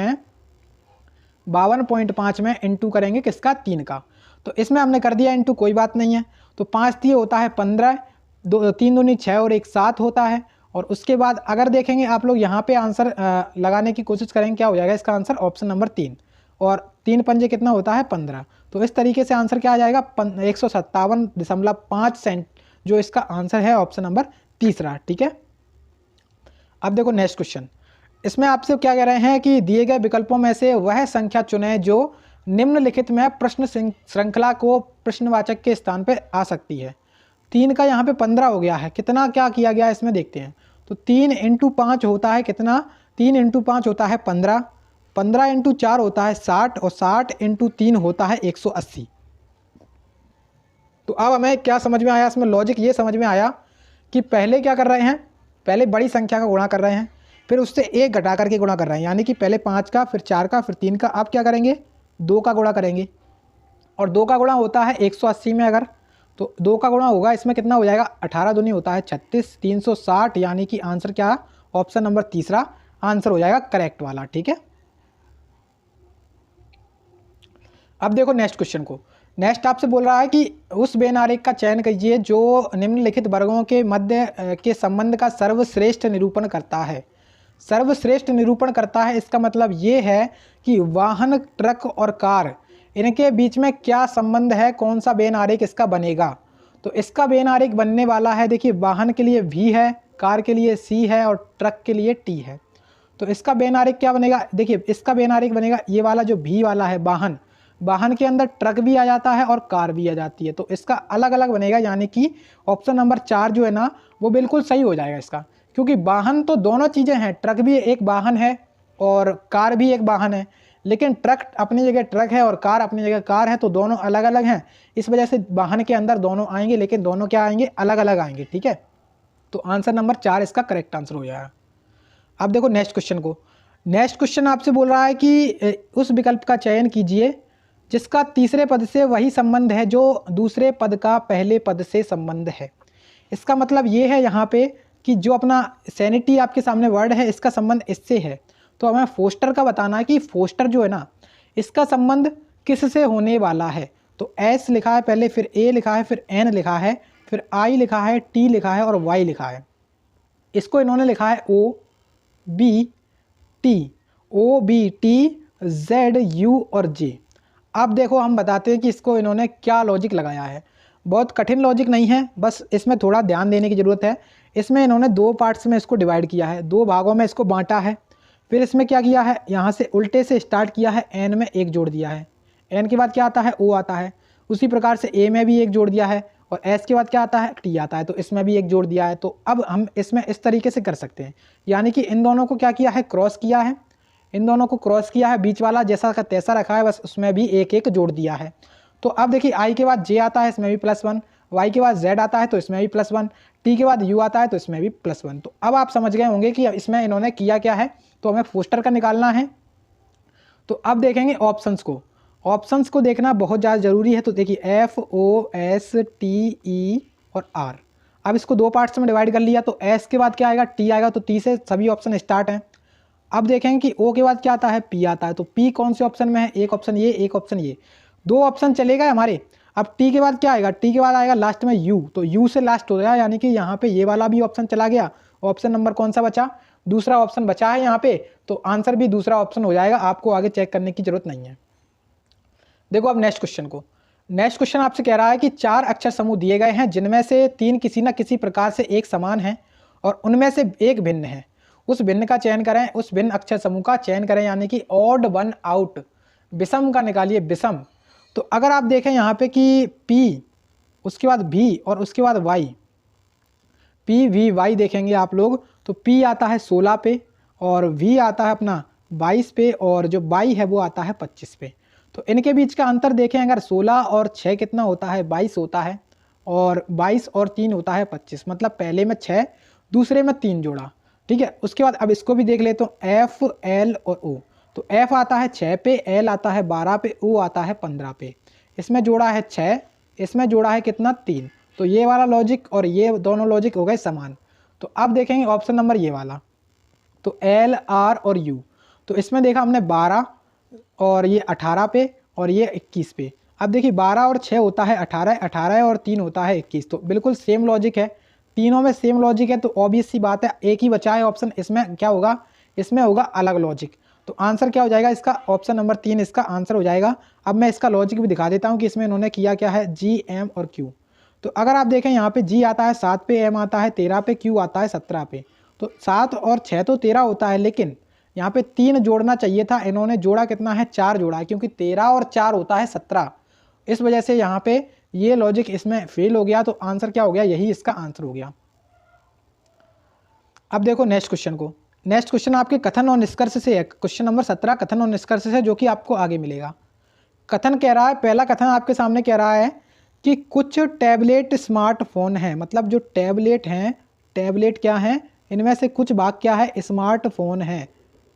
में इंटू करेंगे किसका, 3 का। तो इसमें हमने कर दिया इंटू, कोई बात नहीं है। तो 5 3 होता है 15, 3 दूनी 6 और 1 7 होता है। और उसके बाद अगर देखेंगे आप लोग यहाँ पे आंसर लगाने की कोशिश करेंगे, क्या हो जाएगा इसका आंसर, ऑप्शन नंबर 3, और 3 पंजे कितना होता है 15। तो इस तरीके से आंसर क्या आ जाएगा, 157.5 सेंट, जो इसका आंसर है ऑप्शन नंबर तीसरा। ठीक है, अब देखो नेक्स्ट क्वेश्चन। इसमें आपसे क्या कह रहे हैं कि दिए गए विकल्पों में से वह संख्या चुनें जो निम्नलिखित में प्रश्न श्रृंखला को प्रश्नवाचक के स्थान पर आ सकती है। 3 का यहाँ पे 15 हो गया है, कितना क्या किया गया है इसमें देखते हैं। तो 3 × 5 होता है कितना, 3 × 5 होता है 15, 15 × 4 होता है 60, और 60 × 3 होता है 180। तो अब हमें क्या समझ में आया इसमें, लॉजिक ये समझ में आया कि पहले क्या कर रहे हैं, पहले बड़ी संख्या का गुणा कर रहे हैं, फिर उससे 1 घटा करके गुणा कर रहे हैं, यानी कि पहले 5 का, फिर 4 का, फिर 3 का। अब क्या करेंगे, 2 का गुणा करेंगे, और 2 का गुणा होता है 180 में, अगर तो 2 का गुणा होगा इसमें कितना हो जाएगा, 18 दूनी होता है 36, 360, यानी कि आंसर क्या, ऑप्शन नंबर तीसरा आंसर हो जाएगा करेक्ट वाला। ठीक है, अब देखो नेक्स्ट क्वेश्चन को। नेक्स्ट आपसे बोल रहा है कि उस बेन आरेख का चयन कीजिए जो निम्नलिखित वर्गों के मध्य के संबंध का सर्वश्रेष्ठ निरूपण करता है। सर्वश्रेष्ठ निरूपण करता है, इसका मतलब ये है कि वाहन, ट्रक और कार, इनके बीच में क्या संबंध है, कौन सा बेन आरेख इसका बनेगा। तो इसका बेन आरेख बनने वाला है, देखिए वाहन के लिए V है, कार के लिए C है और ट्रक के लिए T है। तो इसका बेन आरेख क्या बनेगा, देखिए इसका बेन आरेख बनेगा ये वाला जो V वाला है, वाहन, वाहन के अंदर ट्रक भी आ जाता है और कार भी आ जाती है, तो इसका अलग अलग बनेगा, यानी कि ऑप्शन नंबर 4 जो है ना वो बिल्कुल सही हो जाएगा इसका, क्योंकि वाहन तो दोनों चीज़ें हैं, ट्रक भी एक वाहन है और कार भी एक वाहन है, लेकिन ट्रक अपनी जगह ट्रक है और कार अपनी जगह कार है, तो दोनों अलग अलग हैं। इस वजह से वाहन के अंदर दोनों आएंगे, लेकिन दोनों क्या आएंगे, अलग अलग आएंगे। ठीक है, तो आंसर नंबर 4 इसका करेक्ट आंसर हो जाएगा। अब देखो नेक्स्ट क्वेश्चन को। नेक्स्ट क्वेश्चन आपसे बोल रहा है कि उस विकल्प का चयन कीजिए जिसका तीसरे पद से वही संबंध है जो दूसरे पद का पहले पद से संबंध है। इसका मतलब ये है यहाँ पे कि जो अपना सैनिटी आपके सामने वर्ड है इसका संबंध इससे है। तो हमें फोस्टर का बताना है कि फोस्टर जो है ना इसका संबंध किससे होने वाला है। तो एस लिखा है पहले, फिर ए लिखा है, फिर एन लिखा है, फिर आई लिखा है, टी लिखा है और वाई लिखा है। इसको इन्होंने लिखा है O B T, O B T, Z, U और जे। अब देखो हम बताते हैं कि इसको इन्होंने क्या लॉजिक लगाया है। बहुत कठिन लॉजिक नहीं है, बस इसमें थोड़ा ध्यान देने की ज़रूरत है। इसमें इन्होंने दो पार्ट्स में इसको डिवाइड किया है, दो भागों में इसको बांटा है। फिर इसमें क्या किया है, यहाँ से उल्टे से स्टार्ट किया है, एन में एक जोड़ दिया है, एन के बाद क्या आता है, ओ आता है। उसी प्रकार से ए में भी एक जोड़ दिया है और एस के बाद क्या आता है, टी आता है, तो इसमें भी एक जोड़ दिया है। तो अब हम इसमें इस तरीके से कर सकते हैं, यानी कि इन दोनों को क्या किया है, क्रॉस किया है, इन दोनों को क्रॉस किया है, बीच वाला जैसा का तैसा रखा है, बस उसमें भी एक एक जोड़ दिया है। तो अब देखिए आई के बाद जे आता है, इसमें भी +1, वाई के बाद जेड आता है तो इसमें भी +1, टी के बाद यू आता है तो इसमें भी +1। तो अब आप समझ गए होंगे कि इसमें इन्होंने किया क्या है। तो हमें फोस्टर का निकालना है। तो अब देखेंगे ऑप्शंस को, ऑप्शंस को देखना बहुत ज़्यादा ज़रूरी है। तो देखिए F O S T E और आर। अब इसको दो पार्ट्स में डिवाइड कर लिया, तो एस के बाद क्या आएगा, टी आएगा, तो टी से सभी ऑप्शन स्टार्ट हैं। अब देखेंगे कि ओ के बाद क्या आता है, पी आता है। तो पी कौन से ऑप्शन में है, एक ऑप्शन ये, एक ऑप्शन ये, दो ऑप्शन चले गए हमारे। अब टी के बाद क्या आएगा, टी के बाद आएगा लास्ट में यू, तो यू से लास्ट हो गया, यानी कि यहाँ पे ये वाला भी ऑप्शन चला गया। ऑप्शन नंबर कौन सा बचा, दूसरा ऑप्शन बचा है यहाँ पे, तो आंसर भी दूसरा ऑप्शन हो जाएगा, आपको आगे चेक करने की जरूरत नहीं है। देखो अब नेक्स्ट क्वेश्चन को, नेक्स्ट क्वेश्चन आपसे कह रहा है कि 4 अक्षर समूह दिए गए हैं जिनमें से 3 किसी न किसी प्रकार से एक समान है और उनमें से एक भिन्न है। उस भिन्न का चयन करें, उस भिन्न अक्षर समूह का चयन करें, यानी कि ऑड वन आउट, विषम का निकालिए, विषम। तो अगर आप देखें यहाँ पे कि P, उसके बाद V और उसके बाद Y, P V Y देखेंगे आप लोग, तो P आता है 16 पे और V आता है अपना 22 पे और जो Y है वो आता है 25 पे। तो इनके बीच का अंतर देखें, अगर 16 और 6 कितना होता है, 22 होता है, और 22 और 3 होता है 25, मतलब पहले में 6 दूसरे में 3 जोड़ा, ठीक है। उसके बाद अब इसको भी देख ले, तो F L और O, तो F आता है 6 पे, L आता है 12 पे, O आता है 15 पे। इसमें जोड़ा है 6, इसमें जोड़ा है कितना, 3। तो ये वाला लॉजिक और ये दोनों लॉजिक हो गए समान। तो अब देखेंगे ऑप्शन नंबर ये वाला, तो L R और U। तो इसमें देखा हमने 12 और ये 18 पे और ये 21 पे। अब देखिए 12 और 6 होता है 18, 18 और 3 होता है 21। तो बिल्कुल सेम लॉजिक है, तीनों में सेम लॉजिक है, तो ऑब्वियस सी बात है एक ही बचा है ऑप्शन, इसमें क्या होगा, इसमें होगा अलग लॉजिक। तो आंसर क्या हो जाएगा इसका, ऑप्शन नंबर 3 इसका आंसर हो जाएगा। अब मैं इसका लॉजिक भी दिखा देता हूँ कि इसमें इन्होंने किया क्या है, G M और Q। तो अगर आप देखें यहाँ पे G आता है 7 पे, M आता है 13 पे, Q आता है 17 पे। तो 7 और 6 तो 13 होता है, लेकिन यहाँ पे 3 जोड़ना चाहिए था, इन्होंने जोड़ा कितना है, 4 जोड़ा है, क्योंकि 13 और 4 होता है 17। इस वजह से यहाँ पे ये लॉजिक इसमें फेल हो गया। तो आंसर क्या हो गया, यही इसका आंसर हो गया। अब देखो नेक्स्ट क्वेश्चन को, नेक्स्ट क्वेश्चन आपके कथन और निष्कर्ष से है, क्वेश्चन नंबर 17 कथन और निष्कर्ष से, जो कि आपको आगे मिलेगा। कथन कह रहा है, पहला कथन आपके सामने कह रहा है कि कुछ टैबलेट स्मार्टफोन हैं, मतलब जो टैबलेट हैं, टैबलेट क्या हैं, इनमें से कुछ भाग क्या है, स्मार्टफोन है,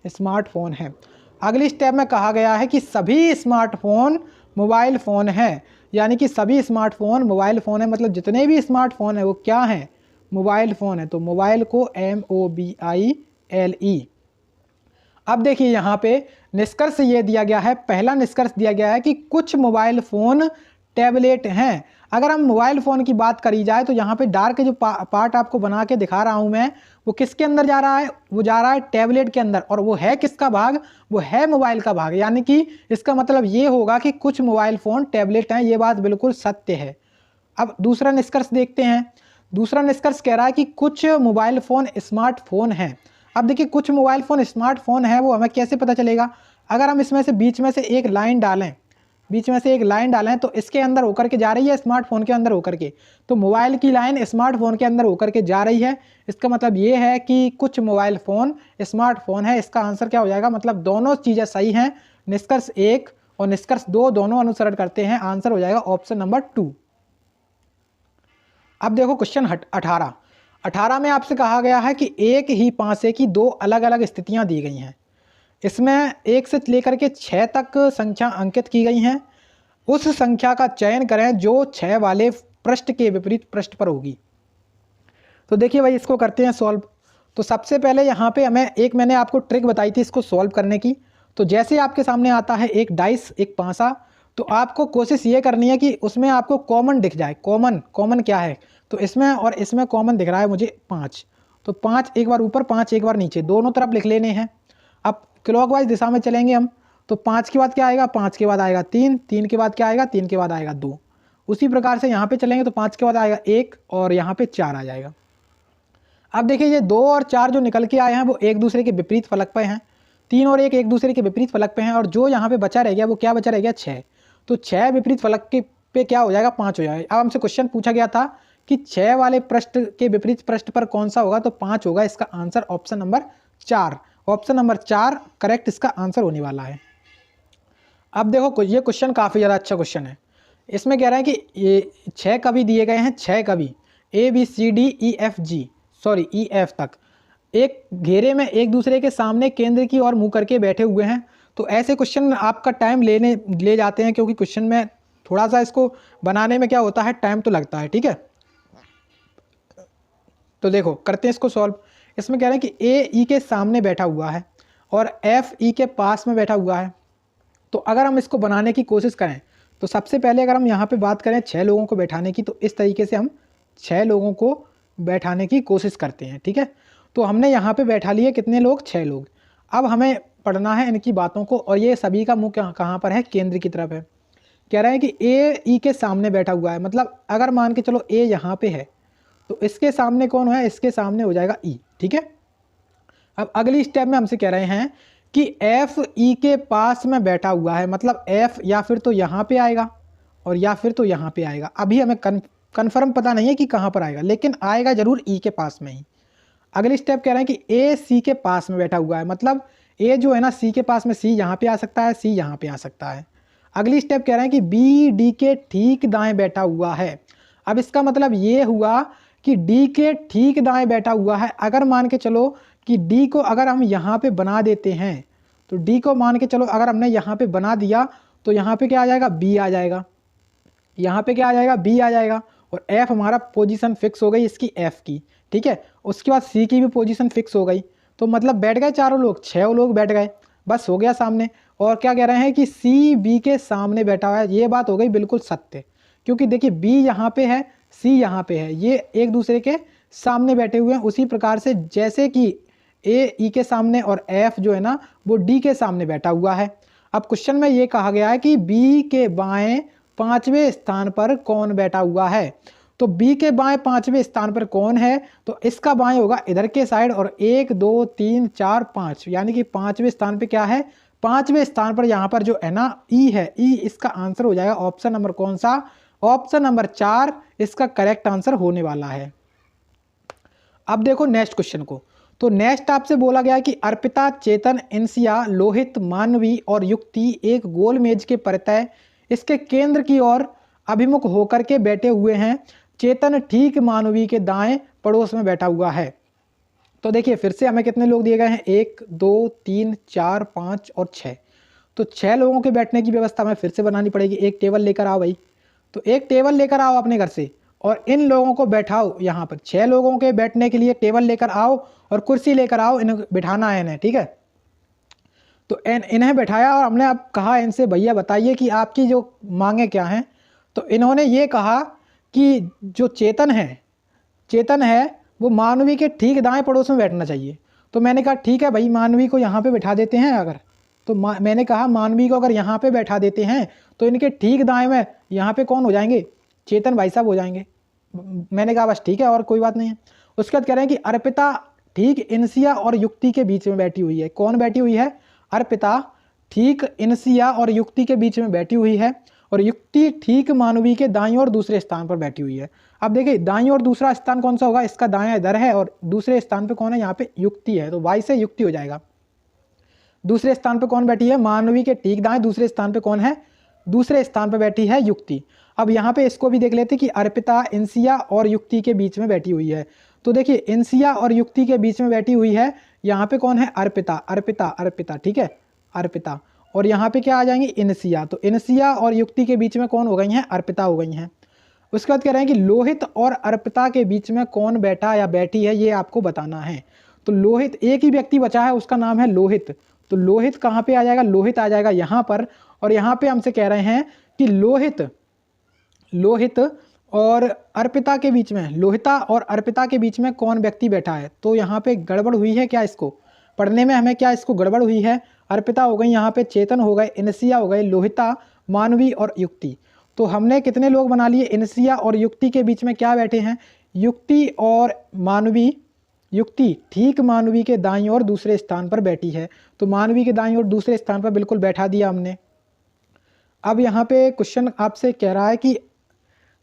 स्मार्टफोन है। अगली स्टेप में कहा गया है कि सभी स्मार्टफोन मोबाइल फ़ोन है, यानी कि सभी स्मार्टफोन मोबाइल फ़ोन है, मतलब जितने भी स्मार्टफोन है वो क्या हैं, मोबाइल फ़ोन है। तो मोबाइल को MOBILE। अब देखिए यहाँ पे निष्कर्ष ये दिया गया है, पहला निष्कर्ष दिया गया है कि कुछ मोबाइल फ़ोन टैबलेट हैं। अगर हम मोबाइल फ़ोन की बात करी जाए तो यहाँ पे डार्क जो पार्ट आपको बना के दिखा रहा हूँ मैं, वो किसके अंदर जा रहा है, वो जा रहा है टैबलेट के अंदर, और वो है किसका भाग, वो है मोबाइल का भाग। यानी कि इसका मतलब ये होगा कि कुछ मोबाइल फ़ोन टैबलेट हैं, ये बात बिल्कुल सत्य है। अब दूसरा निष्कर्ष देखते हैं। दूसरा निष्कर्ष कह रहा है कि कुछ मोबाइल फ़ोन स्मार्टफोन हैं। अब देखिए कुछ मोबाइल फ़ोन स्मार्टफोन है, वो हमें कैसे पता चलेगा, अगर हम इसमें से बीच में से एक लाइन डालें, बीच में से एक लाइन डालें तो इसके अंदर होकर के जा रही है, स्मार्टफोन के अंदर होकर के, तो मोबाइल की लाइन स्मार्टफोन के अंदर होकर के जा रही है। इसका मतलब ये है कि कुछ मोबाइल फ़ोन स्मार्टफोन है। इसका आंसर क्या हो जाएगा, मतलब दोनों चीज़ें सही हैं, निष्कर्ष 1 और निष्कर्ष 2 दोनों अनुसरण करते हैं। आंसर हो जाएगा ऑप्शन नंबर 2। अब देखो क्वेश्चन 18 में आपसे कहा गया है कि एक ही पासे की 2 अलग अलग स्थितियां दी गई हैं। इसमें 1 से लेकर के 6 तक संख्या अंकित की गई हैं। उस संख्या का चयन करें जो 6 वाले पृष्ठ के विपरीत पृष्ठ पर होगी। तो देखिए भाई इसको करते हैं सॉल्व। तो सबसे पहले यहाँ पे मैंने आपको ट्रिक बताई थी इसको सॉल्व करने की। तो जैसे आपके सामने आता है एक डाइस, एक पासा, तो आपको कोशिश ये करनी है कि उसमें आपको कॉमन दिख जाए। कॉमन क्या है, तो इसमें और इसमें कॉमन दिख रहा है मुझे 5। तो 5 एक बार ऊपर, 5 एक बार नीचे, दोनों तरफ लिख लेने हैं। अब क्लॉकवाइज दिशा में चलेंगे हम। तो 5 के बाद क्या आएगा, 5 के बाद आएगा 3, 3 के बाद क्या आएगा, 3 के बाद आएगा 2। उसी प्रकार से यहाँ पे चलेंगे तो 5 के बाद आएगा 1 और यहाँ पे 4 आ जाएगा। अब देखिए ये 2 और 4 जो निकल के आए हैं वो एक दूसरे के विपरीत फलक पे हैं। 3 और 1 एक दूसरे के विपरीत फलक पे हैं, और जो यहाँ पे बचा रह गया वो क्या बचा रह गया, 6। तो 6 विपरीत फलक के पे क्या हो जाएगा, 5 हो जाएगा। अब हमसे क्वेश्चन पूछा गया था कि 6 वाले पृष्ठ के विपरीत पृष्ठ पर कौन सा होगा, तो 5 होगा। इसका answer option number 4, option number 4 correct इसका आंसर होने वाला है। अब देखो ये क्वेश्चन काफ़ी ज़्यादा अच्छा क्वेश्चन है। इसमें कह रहा है कि ये 6 कवि दिए गए हैं, 6 कवि EF तक एक घेरे में एक दूसरे के सामने केंद्र की ओर मुंह करके बैठे हुए हैं। तो ऐसे क्वेश्चन आपका टाइम ले जाते हैं, क्योंकि क्वेश्चन में थोड़ा सा इसको बनाने में क्या होता है, टाइम तो लगता है, ठीक है। तो देखो करते हैं इसको सॉल्व। इसमें कह रहे हैं कि ए ई के सामने बैठा हुआ है और एफ ई के पास में बैठा हुआ है। तो अगर हम इसको बनाने की कोशिश करें तो सबसे पहले अगर हम यहाँ पे बात करें 6 लोगों को बैठाने की, तो इस तरीके से हम 6 लोगों को बैठाने की कोशिश करते हैं, ठीक है। तो हमने यहाँ पे बैठा लिए कितने लोग, 6 लोग। अब हमें पढ़ना है इनकी बातों को, और ये सभी का मुंह कहाँ पर है, केंद्र की तरफ है। कह रहा है कि ए ई के सामने बैठा हुआ है, मतलब अगर मान के चलो ए यहाँ पे है तो इसके सामने कौन है, इसके सामने हो जाएगा ई, ठीक है। अब अगली स्टेप में हमसे कह रहे हैं कि एफ ई के पास में बैठा हुआ है, मतलब एफ या फिर तो यहाँ पे आएगा और या फिर तो यहाँ पे आएगा। अभी हमें कन्फर्म पता नहीं है कि कहाँ पर आएगा, लेकिन आएगा जरूर ई के पास में ही। अगली स्टेप कह रहे हैं कि ए सी के पास में बैठा हुआ है, मतलब ए जो है ना सी के पास में, सी यहाँ पे आ सकता है, सी यहाँ पे आ सकता है। अगली स्टेप कह रहे हैं कि बी डी के ठीक दाएं बैठा हुआ है। अब इसका मतलब ये हुआ कि डी के ठीक दाएं बैठा हुआ है। अगर मान के चलो कि डी को अगर हम यहाँ पे बना देते हैं, तो डी को मान के चलो अगर हमने यहाँ पे बना दिया तो यहाँ पे क्या आ जाएगा, बी आ जाएगा। यहाँ पे क्या आ जाएगा, बी आ जाएगा। और एफ हमारा पोजीशन फिक्स हो गई इसकी, एफ की, ठीक है। उसके बाद सी की भी पोजीशन फिक्स हो गई। तो मतलब बैठ गए चारों लोग, 6 लोग बैठ गए, बस हो गया सामने। और क्या कह रहे हैं कि सी बी के सामने बैठा हुआ है। ये बात हो गई बिल्कुल सत्य, क्योंकि देखिए बी यहाँ पे है, सी यहाँ पे है, ये एक दूसरे के सामने बैठे हुए हैं। उसी प्रकार से जैसे कि ए ई के सामने और एफ जो है ना वो डी के सामने बैठा हुआ है। अब क्वेश्चन में ये कहा गया है कि बी के बाएं 5वें स्थान पर कौन बैठा हुआ है। तो बी के बाएं 5वें स्थान पर कौन है, तो इसका बाएं होगा इधर के साइड, और 1 2 3 4 5 यानी कि 5वें स्थान पे क्या है, 5वें स्थान पर यहाँ पर जो है ना ई है, ई इसका आंसर हो जाएगा ऑप्शन नंबर कौन सा, ऑप्शन नंबर 4 इसका करेक्ट आंसर होने वाला है। अब देखो नेक्स्ट क्वेश्चन को। तो नेक्स्ट आपसे बोला गया कि अर्पिता, चेतन, इंसिया, लोहित, मानवी और युक्ति एक गोल मेज के परतः इसके केंद्र की ओर अभिमुख होकर के बैठे हुए हैं। चेतन ठीक मानवी के दाएं पड़ोस में बैठा हुआ है। तो देखिए फिर से हमें कितने लोग दिए गए हैं, 1 2 3 4 5 और 6। तो 6 लोगों के बैठने की व्यवस्था हमें फिर से बनानी पड़ेगी। एक टेबल लेकर आओ भाई, तो एक टेबल लेकर आओ अपने घर से और इन लोगों को बैठाओ यहाँ पर। 6 लोगों के बैठने के लिए टेबल लेकर आओ और कुर्सी लेकर आओ, इन्हें बिठाना है इन्हें, ठीक है। तो इन्हें बैठाया और हमने अब कहा इनसे, भैया बताइए कि आपकी जो मांगे क्या हैं। तो इन्होंने ये कहा कि जो चेतन है वो मानवी के ठीक दाएं पड़ोस में बैठना चाहिए। तो मैंने कहा ठीक है भाई, मानवी को यहाँ पे बैठा देते हैं। अगर तो मैंने कहा मानवी को अगर यहाँ पे बैठा देते हैं तो इनके ठीक दाएं में यहाँ पे कौन हो जाएंगे, चेतन भाई साहब हो जाएंगे। मैंने कहा बस ठीक है और कोई बात नहीं है। उसके बाद कह रहे हैं कि अर्पिता ठीक इंसिया और युक्ति के बीच में बैठी हुई है। कौन बैठी हुई है, अर्पिता ठीक इंसिया और युक्ति के बीच में बैठी हुई है, और युक्ति ठीक मानवी के दाईं और दूसरे स्थान पर बैठी हुई है। अब देखिए दाईं और दूसरा स्थान कौन सा होगा, इसका दायां इधर है और दूसरे स्थान पे कौन है, यहाँ पे युक्ति है, तो वाई से युक्ति हो जाएगा। दूसरे स्थान पे कौन बैठी है, मानवी के ठीक दाएं दूसरे स्थान पे कौन है, दूसरे स्थान पे बैठी है युक्ति। अब यहाँ पे इसको भी देख लेते कि अर्पिता इंसिया और युक्ति के बीच में बैठी हुई है। तो देखिए इंसिया और युक्ति के बीच में बैठी हुई है, यहाँ पे कौन है, अर्पिता, अर्पिता, अर्पिता, ठीक है, अर्पिता। और यहाँ पे क्या आ जाएंगे, इनसिया। तो इनसिया और युक्ति के बीच में कौन हो गई हैं, अर्पिता हो गई हैं। उसके बाद कह रहे हैं कि लोहित और अर्पिता के बीच में कौन बैठा या बैठी है, ये आपको बताना है। तो लोहित, एक ही व्यक्ति बचा है, उसका नाम है लोहित। तो लोहित कहाँ पे आ जाएगा, लोहित आ जाएगा यहाँ पर। और यहाँ पे हमसे कह रहे हैं कि लोहित और अर्पिता के बीच में, लोहिता और अर्पिता के बीच में कौन व्यक्ति बैठा है। तो यहाँ पे गड़बड़ हुई है क्या, इसको पढ़ने में हमें क्या इसको गड़बड़ हुई है। अर्पिता हो गई यहाँ पे, चेतन हो गए, इनसिया हो गए, लोहिता, मानवी और युक्ति। तो हमने कितने लोग बना लिए, इनसिया और युक्ति के बीच में क्या बैठे हैं, युक्ति और मानवी। युक्ति ठीक मानवी के दाईं ओर दूसरे स्थान पर बैठी है। तो मानवी के दाईं ओर दूसरे स्थान पर बिल्कुल बैठा दिया हमने। अब यहाँ पे क्वेश्चन आपसे कह रहा है कि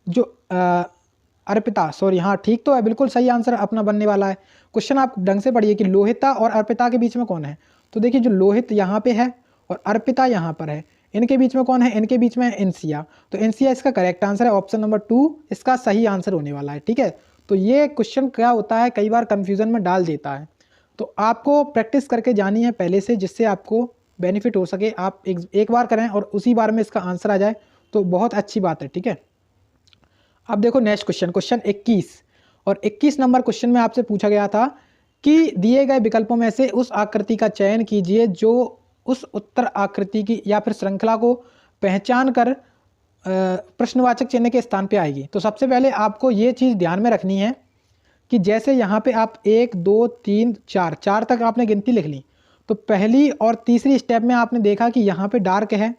जो अर्पिता, सॉरी हाँ ठीक तो है, बिल्कुल सही आंसर अपना बनने वाला है। क्वेश्चन आप ढंग से पढ़िए कि लोहिता और अर्पिता के बीच में कौन है। तो देखिए जो लोहित यहाँ पे है और अर्पिता यहाँ पर है, इनके बीच में कौन है, इनके बीच में इनसिया। तो इनसिया इसका करेक्ट आंसर है, ऑप्शन नंबर 2 इसका सही आंसर होने वाला है। ठीक है, तो ये क्वेश्चन क्या होता है, कई बार कंफ्यूजन में डाल देता है। तो आपको प्रैक्टिस करके जानी है पहले से, जिससे आपको बेनिफिट हो सके। आप एक बार करें और उसी बार में इसका आंसर आ जाए तो बहुत अच्छी बात है। ठीक है, अब देखो नेक्स्ट क्वेश्चन, क्वेश्चन 21 और 21 नंबर क्वेश्चन में आपसे पूछा गया था कि दिए गए विकल्पों में से उस आकृति का चयन कीजिए जो उस उत्तर आकृति की या फिर श्रृंखला को पहचान कर प्रश्नवाचक चिन्ह के स्थान पे आएगी। तो सबसे पहले आपको ये चीज़ ध्यान में रखनी है कि जैसे यहाँ पे आप 1 2 3 4 तक आपने गिनती लिख ली, तो पहली और तीसरी स्टेप में आपने देखा कि यहाँ पे डार्क है,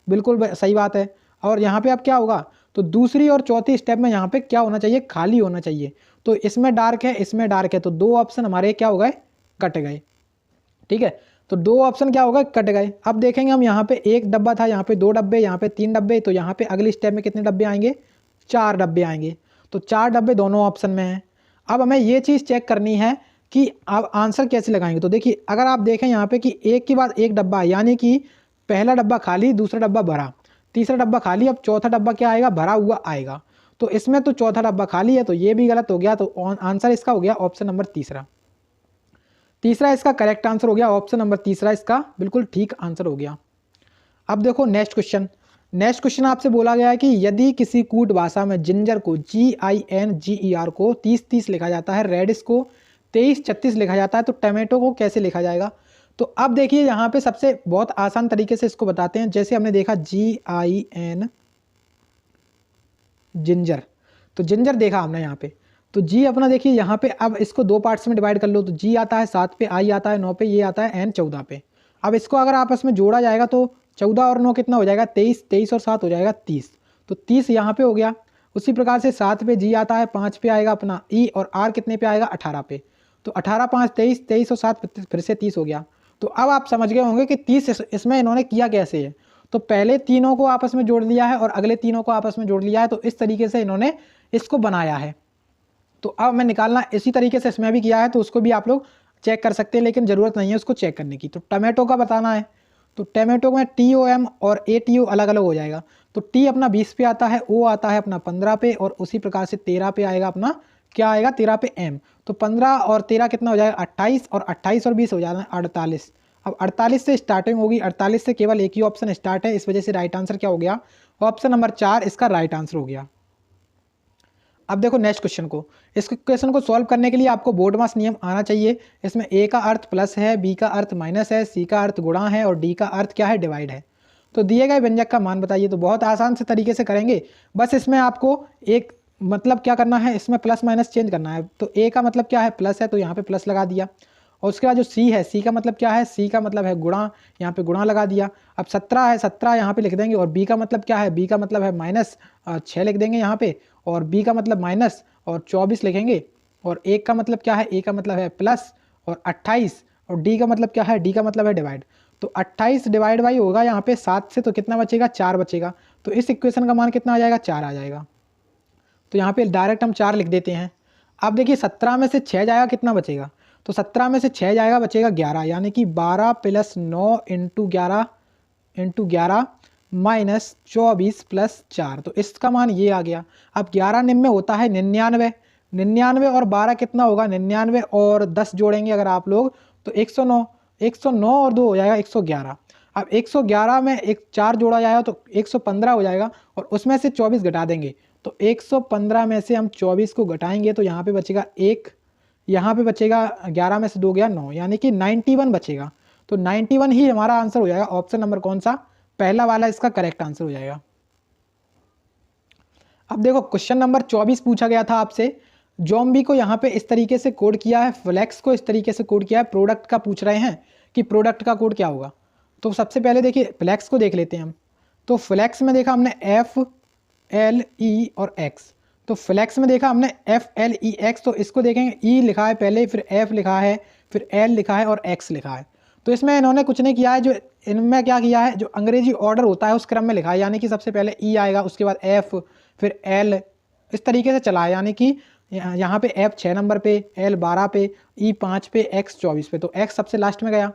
बिल्कुल सही बात है। और यहाँ पे अब क्या होगा, तो दूसरी और चौथी स्टेप में यहाँ पे क्या होना चाहिए, खाली होना चाहिए। तो इसमें डार्क है, इसमें डार्क है, तो 2 ऑप्शन हमारे क्या हो गए, कट गए। ठीक है, तो 2 ऑप्शन क्या होगा, कट गए। अब देखेंगे हम यहाँ पे 1 डब्बा था, यहाँ पे 2 डब्बे, यहाँ पे 3 डब्बे, तो यहाँ पे अगली स्टेप में कितने डब्बे आएंगे, 4 डब्बे आएंगे। तो 4 डब्बे दोनों ऑप्शन में हैं। अब हमें ये चीज़ चेक करनी है कि आप आंसर कैसे लगाएंगे। तो देखिए अगर आप देखें यहाँ पे कि एक के बाद एक डब्बा, यानी कि पहला डब्बा खाली, दूसरा डब्बा भरा, तीसरा डब्बा खाली, अब चौथा डब्बा क्या आएगा, भरा हुआ आएगा। तो इसमें तो चौथा डब्बा खाली है, तो ये भी गलत हो गया। तो आंसर इसका हो गया ऑप्शन नंबर तीसरा इसका करेक्ट आंसर हो गया, ऑप्शन नंबर तीसरा इसका बिल्कुल ठीक आंसर हो गया। अब देखो नेक्स्ट क्वेश्चन आपसे बोला गया है कि यदि किसी कूट भाषा में जिंजर को GINGER को 30-30 लिखा जाता है, रेडिश को 23-36 लिखा जाता है, तो टमाटो को कैसे लिखा जाएगा। तो अब देखिए यहाँ पे सबसे बहुत आसान तरीके से इसको बताते हैं। जैसे हमने देखा GIN जिंजर, तो जिंजर देखा हमने यहाँ पे, तो जी अपना देखिए यहाँ पे, अब इसको 2 पार्ट्स में डिवाइड कर लो। तो जी आता है 7 पे, I आता है 9 पे, ये आता है N 14 पे। अब इसको अगर आपस में जोड़ा जाएगा तो 14 और 9 कितना हो जाएगा, 23, 23 और 7 हो जाएगा 30। तो 30 यहाँ पे हो गया। उसी प्रकार से 7 पे जी आता है, 5 पे आएगा अपना E, और R कितने पे आएगा, 18 पे। तो 18 5 23, 23 और 7 फिर से 30 हो गया। तो अब आप समझ गए होंगे कि 30 इसमें इन्होंने किया कैसे है। तो पहले तीनों को आपस में जोड़ लिया है और अगले तीनों को आपस में जोड़ लिया है। तो इस तरीके से इन्होंने इसको बनाया है। तो अब मैं निकालना इसी तरीके से इसमें भी किया है, तो उसको भी आप लोग चेक कर सकते हैं, लेकिन ज़रूरत नहीं है उसको चेक करने की। तो टमाटो का बताना है, तो टमाटो में TOM और ATO अलग अलग हो जाएगा। तो T अपना 20 पे आता है, O आता है अपना 15 पे, और उसी प्रकार से 13 पे आएगा अपना, क्या आएगा 13 पे M। तो 15 और 13 कितना हो जाएगा, 28, और 28 और 20 हो जाना 48। अब 48 से स्टार्टिंग होगी, 48 से केवल एक ही ऑप्शन स्टार्ट है, इस वजह से राइट आंसर क्या हो गया, ऑप्शन नंबर 4 इसका राइट आंसर हो गया। अब देखो नेक्स्ट क्वेश्चन को, इस क्वेश्चन को सॉल्व करने के लिए आपको बोर्ड मास नियम आना चाहिए। इसमें A का अर्थ प्लस है, B का अर्थ माइनस है, C का अर्थ गुणा है, और D का अर्थ क्या है, डिवाइड है। तो दिए गए व्यंजक का मान बताइए। तो बहुत आसान से तरीके से करेंगे, बस इसमें आपको एक मतलब क्या करना है, इसमें प्लस माइनस चेंज करना है। तो A का मतलब क्या है, प्लस है, तो यहाँ पे प्लस लगा दिया। और उसके बाद जो C है, C का मतलब क्या है, C का मतलब है गुणा, यहाँ पे गुणा लगा दिया। अब 17 है, 17 यहाँ पे लिख देंगे। और B का मतलब क्या है, B का मतलब है माइनस 6 लिख देंगे यहाँ पे, और B का मतलब माइनस और 24 लिखेंगे। और 1 का मतलब क्या है, A का मतलब है प्लस और 28, और D का मतलब क्या है, D का मतलब है डिवाइड। तो 28 डिवाइड बाई होगा यहाँ पे 7 से, तो कितना बचेगा, 4 बचेगा। तो इस इक्वेशन का मान कितना आ जाएगा, 4 आ जाएगा। तो यहाँ पे डायरेक्ट हम 4 लिख देते हैं। अब देखिए 17 में से 6 जाएगा, कितना बचेगा, तो 17 में से 6 जाएगा, बचेगा 11, यानी कि 12 प्लस 9 इंटू 11 माइनस 24 प्लस 4। तो इसका मान ये आ गया। अब 11 निम्न में होता है 99, 99 और 12 कितना होगा, 99 और 10 जोड़ेंगे अगर आप लोग तो 109, 109 और 2 हो जाएगा 111। अब 111 में एक 4 जोड़ा जाएगा तो 115 हो जाएगा और उसमें से 24 घटा देंगे तो 115 में से हम 24 को घटाएंगे तो यहाँ पे बचेगा 1, यहाँ पे बचेगा 11 में से 2 गया 9, यानी कि 91 बचेगा। तो 91 ही हमारा आंसर हो जाएगा। ऑप्शन नंबर कौन सा, पहला वाला इसका करेक्ट आंसर हो जाएगा। अब देखो क्वेश्चन नंबर 24 पूछा गया था आपसे, ज़ॉम्बी को यहाँ पे इस तरीके से कोड किया है, फ्लेक्स को इस तरीके से कोड किया है, प्रोडक्ट का पूछ रहे हैं कि प्रोडक्ट का कोड क्या होगा। तो सबसे पहले देखिए फ्लेक्स को देख लेते हैं हम। तो फ्लेक्स में देखा हमने F L E और X, तो फ्लेक्स में देखा हमने F L E X, तो इसको देखेंगे E लिखा है पहले, फिर F लिखा है, फिर L लिखा है और X लिखा है। तो इसमें इन्होंने कुछ नहीं किया है, जो इनमें क्या किया है, जो अंग्रेजी ऑर्डर होता है उस क्रम में लिखा है, यानी कि सबसे पहले E आएगा, उसके बाद F, फिर L, इस तरीके से चला है। यानी कि यहाँ पे F 6 नंबर पे, L 12 पे, E 5 पे, X 24 पे। तो X सबसे लास्ट में गया,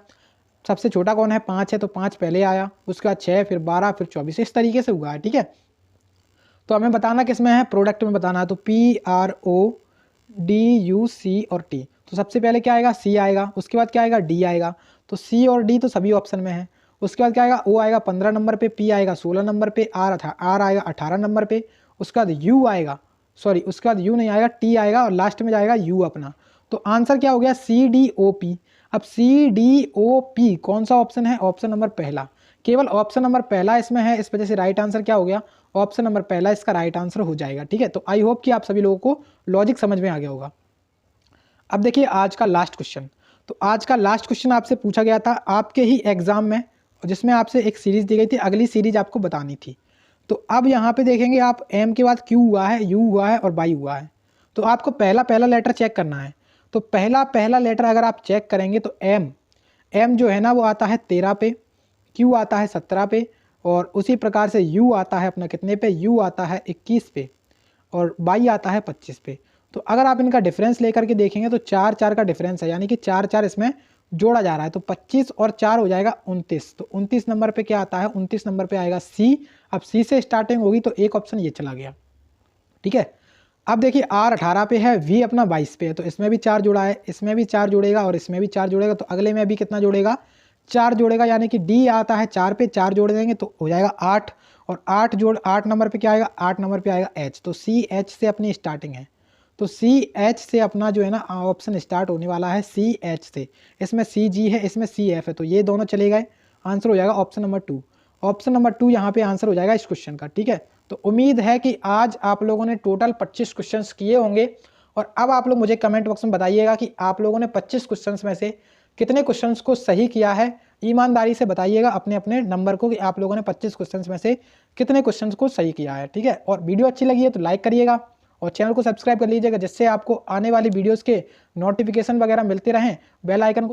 सबसे छोटा कौन है 5 है, तो 5 पहले आया, उसके बाद 6, फिर 12, फिर 24, इस तरीके से हुआ है। ठीक है, तो हमें बताना किस में है, प्रोडक्ट में बताना है। तो PRODUC और T, तो सबसे पहले क्या आएगा, C आएगा, उसके बाद क्या आएगा, D आएगा। तो C और D तो सभी ऑप्शन में है। उसके बाद क्या आएगा, O आएगा 15 नंबर पे, P आएगा 16 नंबर पे, R आएगा 18 नंबर पे, उसके बाद U आएगा, सॉरी उसके बाद U नहीं आएगा, T आएगा और लास्ट में जाएगा U अपना। तो आंसर क्या हो गया, CDOP। अब CDOP कौन सा ऑप्शन है, ऑप्शन नंबर पहला, केवल ऑप्शन नंबर पहला इसमें है, इस वजह से राइट आंसर क्या हो गया, ऑप्शन नंबर पहला इसका राइट आंसर हो जाएगा। ठीक है, तो आई होप कि आप सभी लोगों को लॉजिक समझ में आ गया होगा। अब देखिए आज का लास्ट क्वेश्चन। तो आज का लास्ट क्वेश्चन आपसे पूछा गया था आपके ही एग्जाम में, जिसमें आपसे एक सीरीज दी गई थी, अगली सीरीज आपको बतानी थी। तो अब यहाँ पे देखेंगे आप, M के बाद Q हुआ है, U हुआ है और Y हुआ है। तो आपको पहला लेटर चेक करना है। तो पहला लेटर अगर आप चेक करेंगे तो M जो है ना वो आता है 13 पे, Q आता है 17 पे, और उसी प्रकार से U आता है अपना कितने पे, U आता है 21 पे, और Y आता है 25 पे। तो अगर आप इनका डिफरेंस लेकर के देखेंगे तो 4 का डिफरेंस है, यानी कि 4 इसमें जोड़ा जा रहा है। तो 25 और 4 हो जाएगा 29। तो 29 नंबर पे क्या आता है, 29 नंबर पे आएगा C। अब C से स्टार्टिंग होगी तो एक ऑप्शन ये चला गया। ठीक है, अब देखिए R 18 पे है, V अपना 22 पे है, तो इसमें भी 4 जोड़ा है, इसमें भी 4 जोड़ेगा और इसमें भी 4 जोड़ेगा, तो अगले में भी कितना जोड़ेगा, 4 जोड़ेगा। यानी कि D आता है 4 पे, 4 जोड़ देंगे तो हो जाएगा 8, और 8 नंबर पे क्या आएगा, 8 नंबर पे आएगा H। तो CH से अपनी स्टार्टिंग है, तो CH से अपना जो है ना ऑप्शन स्टार्ट होने वाला है CH से। इसमें CG है, इसमें CF है, तो ये दोनों चले गए, आंसर हो जाएगा ऑप्शन नंबर 2। ऑप्शन नंबर 2 यहाँ पे आंसर हो जाएगा इस क्वेश्चन का। ठीक है, तो उम्मीद है कि आज आप लोगों ने टोटल 25 क्वेश्चंस किए होंगे, और अब आप लोग मुझे कमेंट बॉक्स में बताइएगा कि आप लोगों ने 25 क्वेश्चंस में से कितने क्वेश्चंस को सही किया है। ईमानदारी से बताइएगा अपने अपने नंबर को कि आप लोगों ने 25 क्वेश्चंस में से कितने क्वेश्चंस को सही किया है। ठीक है, और वीडियो अच्छी लगी है तो लाइक करिएगा और चैनल को सब्सक्राइब कर लीजिएगा, जिससे आपको आने वाली वीडियोज़ के नोटिफिकेशन वगैरह मिलते रहें। बेल आइकन को